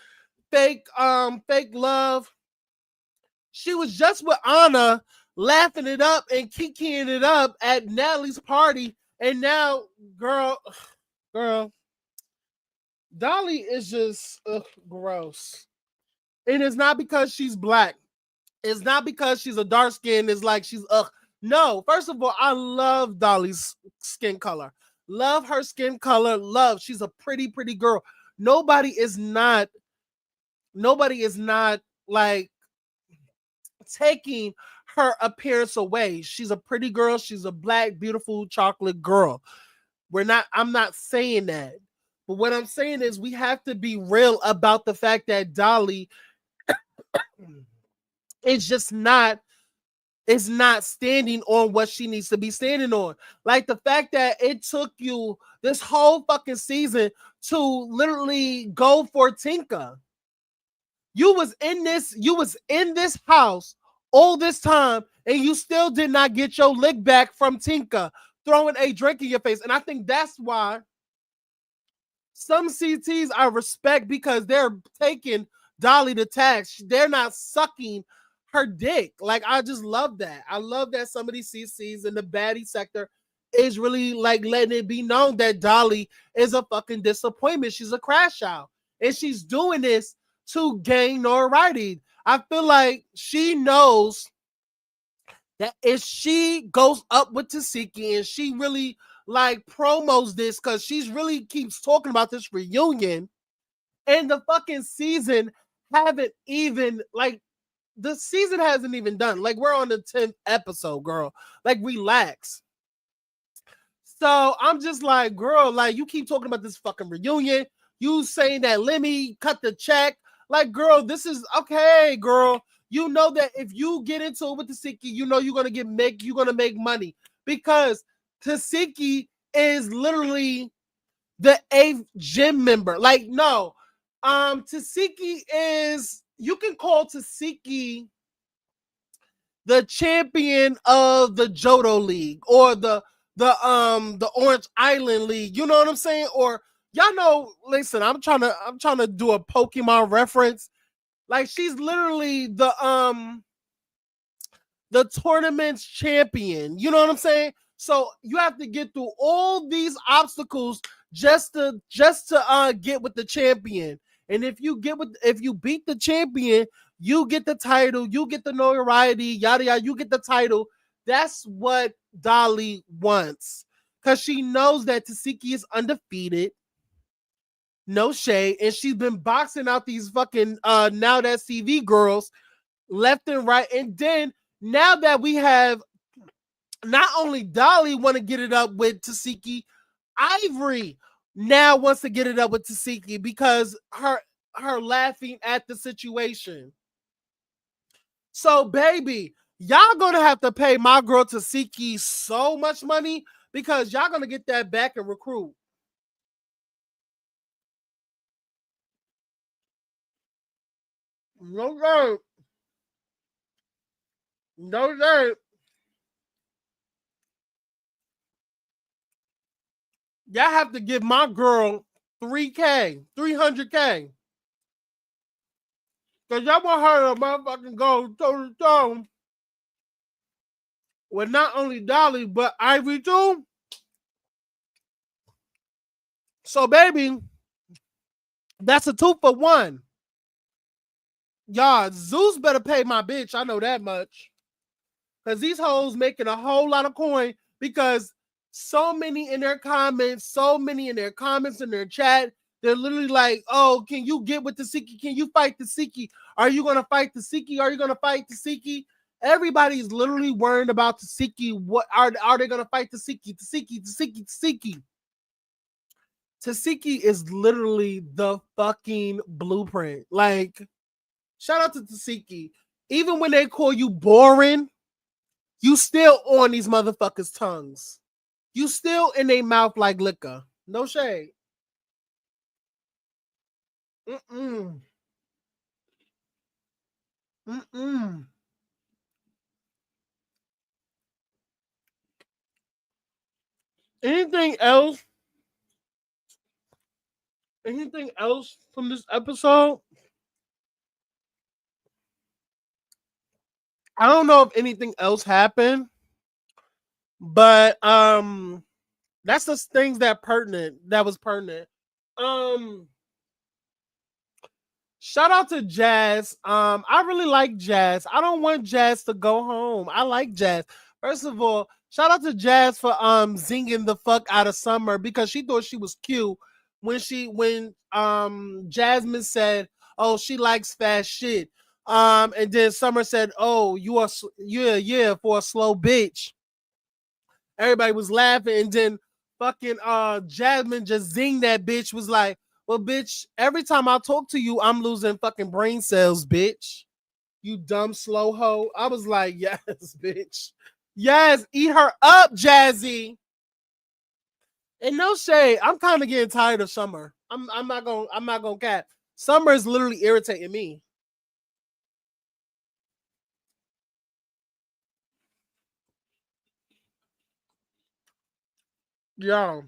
fake love. She was just with Anna, laughing it up and kikiing it up at Natalie's party, and now, girl, Dolly is just gross. And it's not because she's black. It's not because she's a dark skin. It's like she's no. First of all, I love Dolly's skin color. Love her skin color. Love. She's a pretty girl. Nobody is not like taking her appearance away. She's a pretty girl. She's a black, beautiful chocolate girl. I'm not saying that. But what I'm saying is we have to be real about the fact that Dolly is just not standing on what she needs to be standing on. Like, the fact that it took you this whole fucking season to literally go for Tinka. You was in this house all this time, and you still did not get your lick back from Tinka throwing a drink in your face. And I think that's why some CTs I respect, because they're taking Dolly to task. They're not sucking her dick. Like, I just love that. I love that some of these CCs in the baddie sector is really like letting it be known that Dolly is a fucking disappointment. She's a crash out, and she's doing this to gain notoriety. I feel like she knows that if she goes up with Tasiki and she really like promos this, because she's really keeps talking about this reunion, and the fucking season haven't even like the season hasn't even done. Like, we're on the 10th episode, girl. Like, relax. So I'm just like, girl, like, you keep talking about this fucking reunion. You saying that Lemmy cut the check. Like, girl, this is okay, girl. You know that if you get into it with Tasiki, you know you're gonna make money, because Tasiki is literally the 8th gym member. Like, no. Tasiki is, you can call Tasiki the champion of the Johto League or the Orange Island League. You know what I'm saying? Or y'all know, listen, I'm trying to do a Pokemon reference. Like, she's literally the tournament's champion. You know what I'm saying? So you have to get through all these obstacles just to get with the champion. And if you beat the champion, you get the title, you get the notoriety, yada yada, you get the title. That's what Dolly wants. Because she knows that Tasiki is undefeated. No shade. And she's been boxing out these fucking Now That's TV girls left and right. And then now that we have not only Dolly want to get it up with Tasiki, Ivory now wants to get it up with Tasiki because her laughing at the situation. So, baby, y'all gonna have to pay my girl Tasiki so much money because y'all gonna get that back and recruit. No dirt. No dirt. Y'all have to give my girl 300K. Because y'all want her to motherfucking go toe to toe with not only Dolly, but Ivy too. So, baby, that's a 2-for-1. Y'all, Zeus better pay my bitch. I know that much. Because these hoes making a whole lot of coin because so many in their comments in their chat, they're literally like, oh, can you get with Tasiki? Can you fight Tasiki? Are you going to fight Tasiki? Are you going to fight Tasiki? Everybody's literally worrying about Tasiki. What are they going to fight Tasiki? Tasiki. Tasiki is literally the fucking blueprint. Like, shout out to Tasiki. Even when they call you boring, you still on these motherfuckers' tongues. You still in their mouth like liquor. No shade. Mm-mm. Anything else? Anything else from this episode? I don't know if anything else happened, but that's the things that was pertinent. Shout out to Jazz. I really like Jazz. I don't want Jazz to go home. I like Jazz. First of all, shout out to Jazz for zinging the fuck out of Summer because she thought she was cute when Jasmine said, "Oh, she likes fast shit." And then Summer said, "Oh, you are for a slow bitch." Everybody was laughing, and then fucking Jasmine just zinged that bitch. Was like, well, bitch, every time I talk to you, I'm losing fucking brain cells, bitch. You dumb slow hoe. I was like, yes, bitch. Yes, eat her up, Jazzy. And no shade, I'm kind of getting tired of Summer. I'm not gonna cap. Summer is literally irritating me. Yo.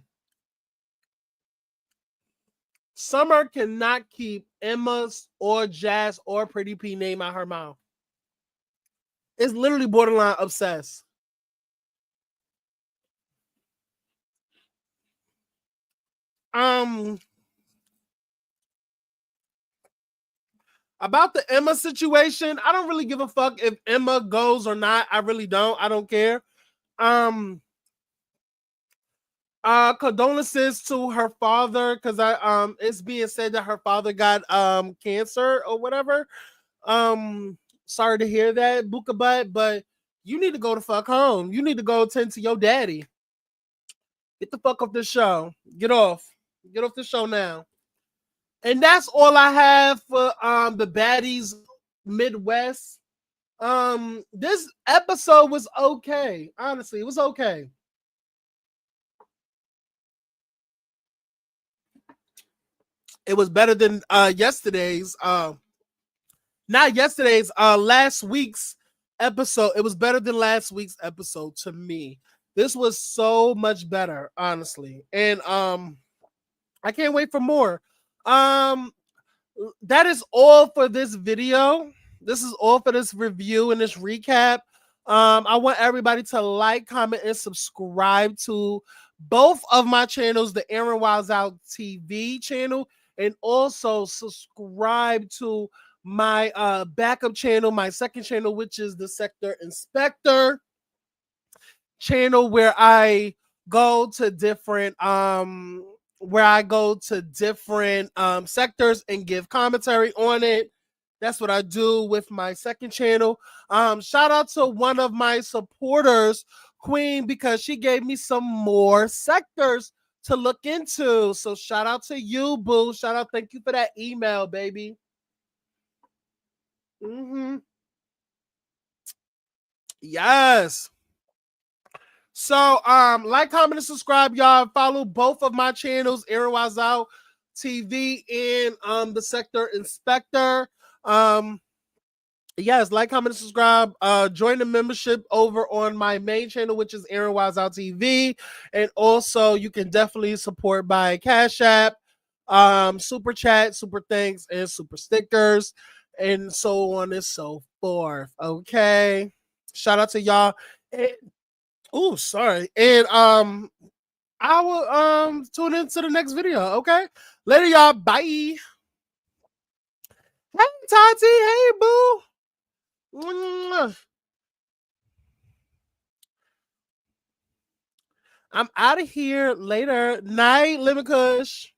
Summer cannot keep Emma's or Jazz or Pretty P name out her mouth. It's literally borderline obsessed. About the Emma situation, I don't really give a fuck if Emma goes or not. I really don't. I don't care. Condolences to her father because it's being said that her father got cancer or whatever. Sorry to hear that, Buka Butt, but you need to go the fuck home. You need to go attend to your daddy. Get the fuck off the show. Get off the show now. And that's all I have for the Baddies Midwest. This episode was okay. Honestly, it was okay. It was better than yesterday's. Not yesterday's. Last week's episode. It was better than last week's episode to me. This was so much better, honestly, and I can't wait for more. That is all for this video. This is all for this review and this recap. I want everybody to like, comment, and subscribe to both of my channels, the Aaron Wiles Out TV channel, and also subscribe to my backup channel, my second channel, which is the Sector Inspector channel, where I go to different sectors and give commentary on it. That's what I do with my second channel. Shout out to one of my supporters, Queen, because she gave me some more sectors to look into. So shout out to you, boo. Shout out. Thank you for that email, baby. Yes. So like, comment, and subscribe, y'all. Follow both of my channels, Aaron Wiles Out TV and the Sector Inspector. Yes, like, comment, and subscribe. Join the membership over on my main channel, which is Aaron Wiles Out TV. And also you can definitely support by Cash App, super chat, super thanks, and super stickers, and so on and so forth. Okay. Shout out to y'all. Oh, sorry. And I will tune into the next video. Okay. Later, y'all. Bye. Hey, Tati. Hey, boo. I'm out of here. Later. Night, Lemon Kush.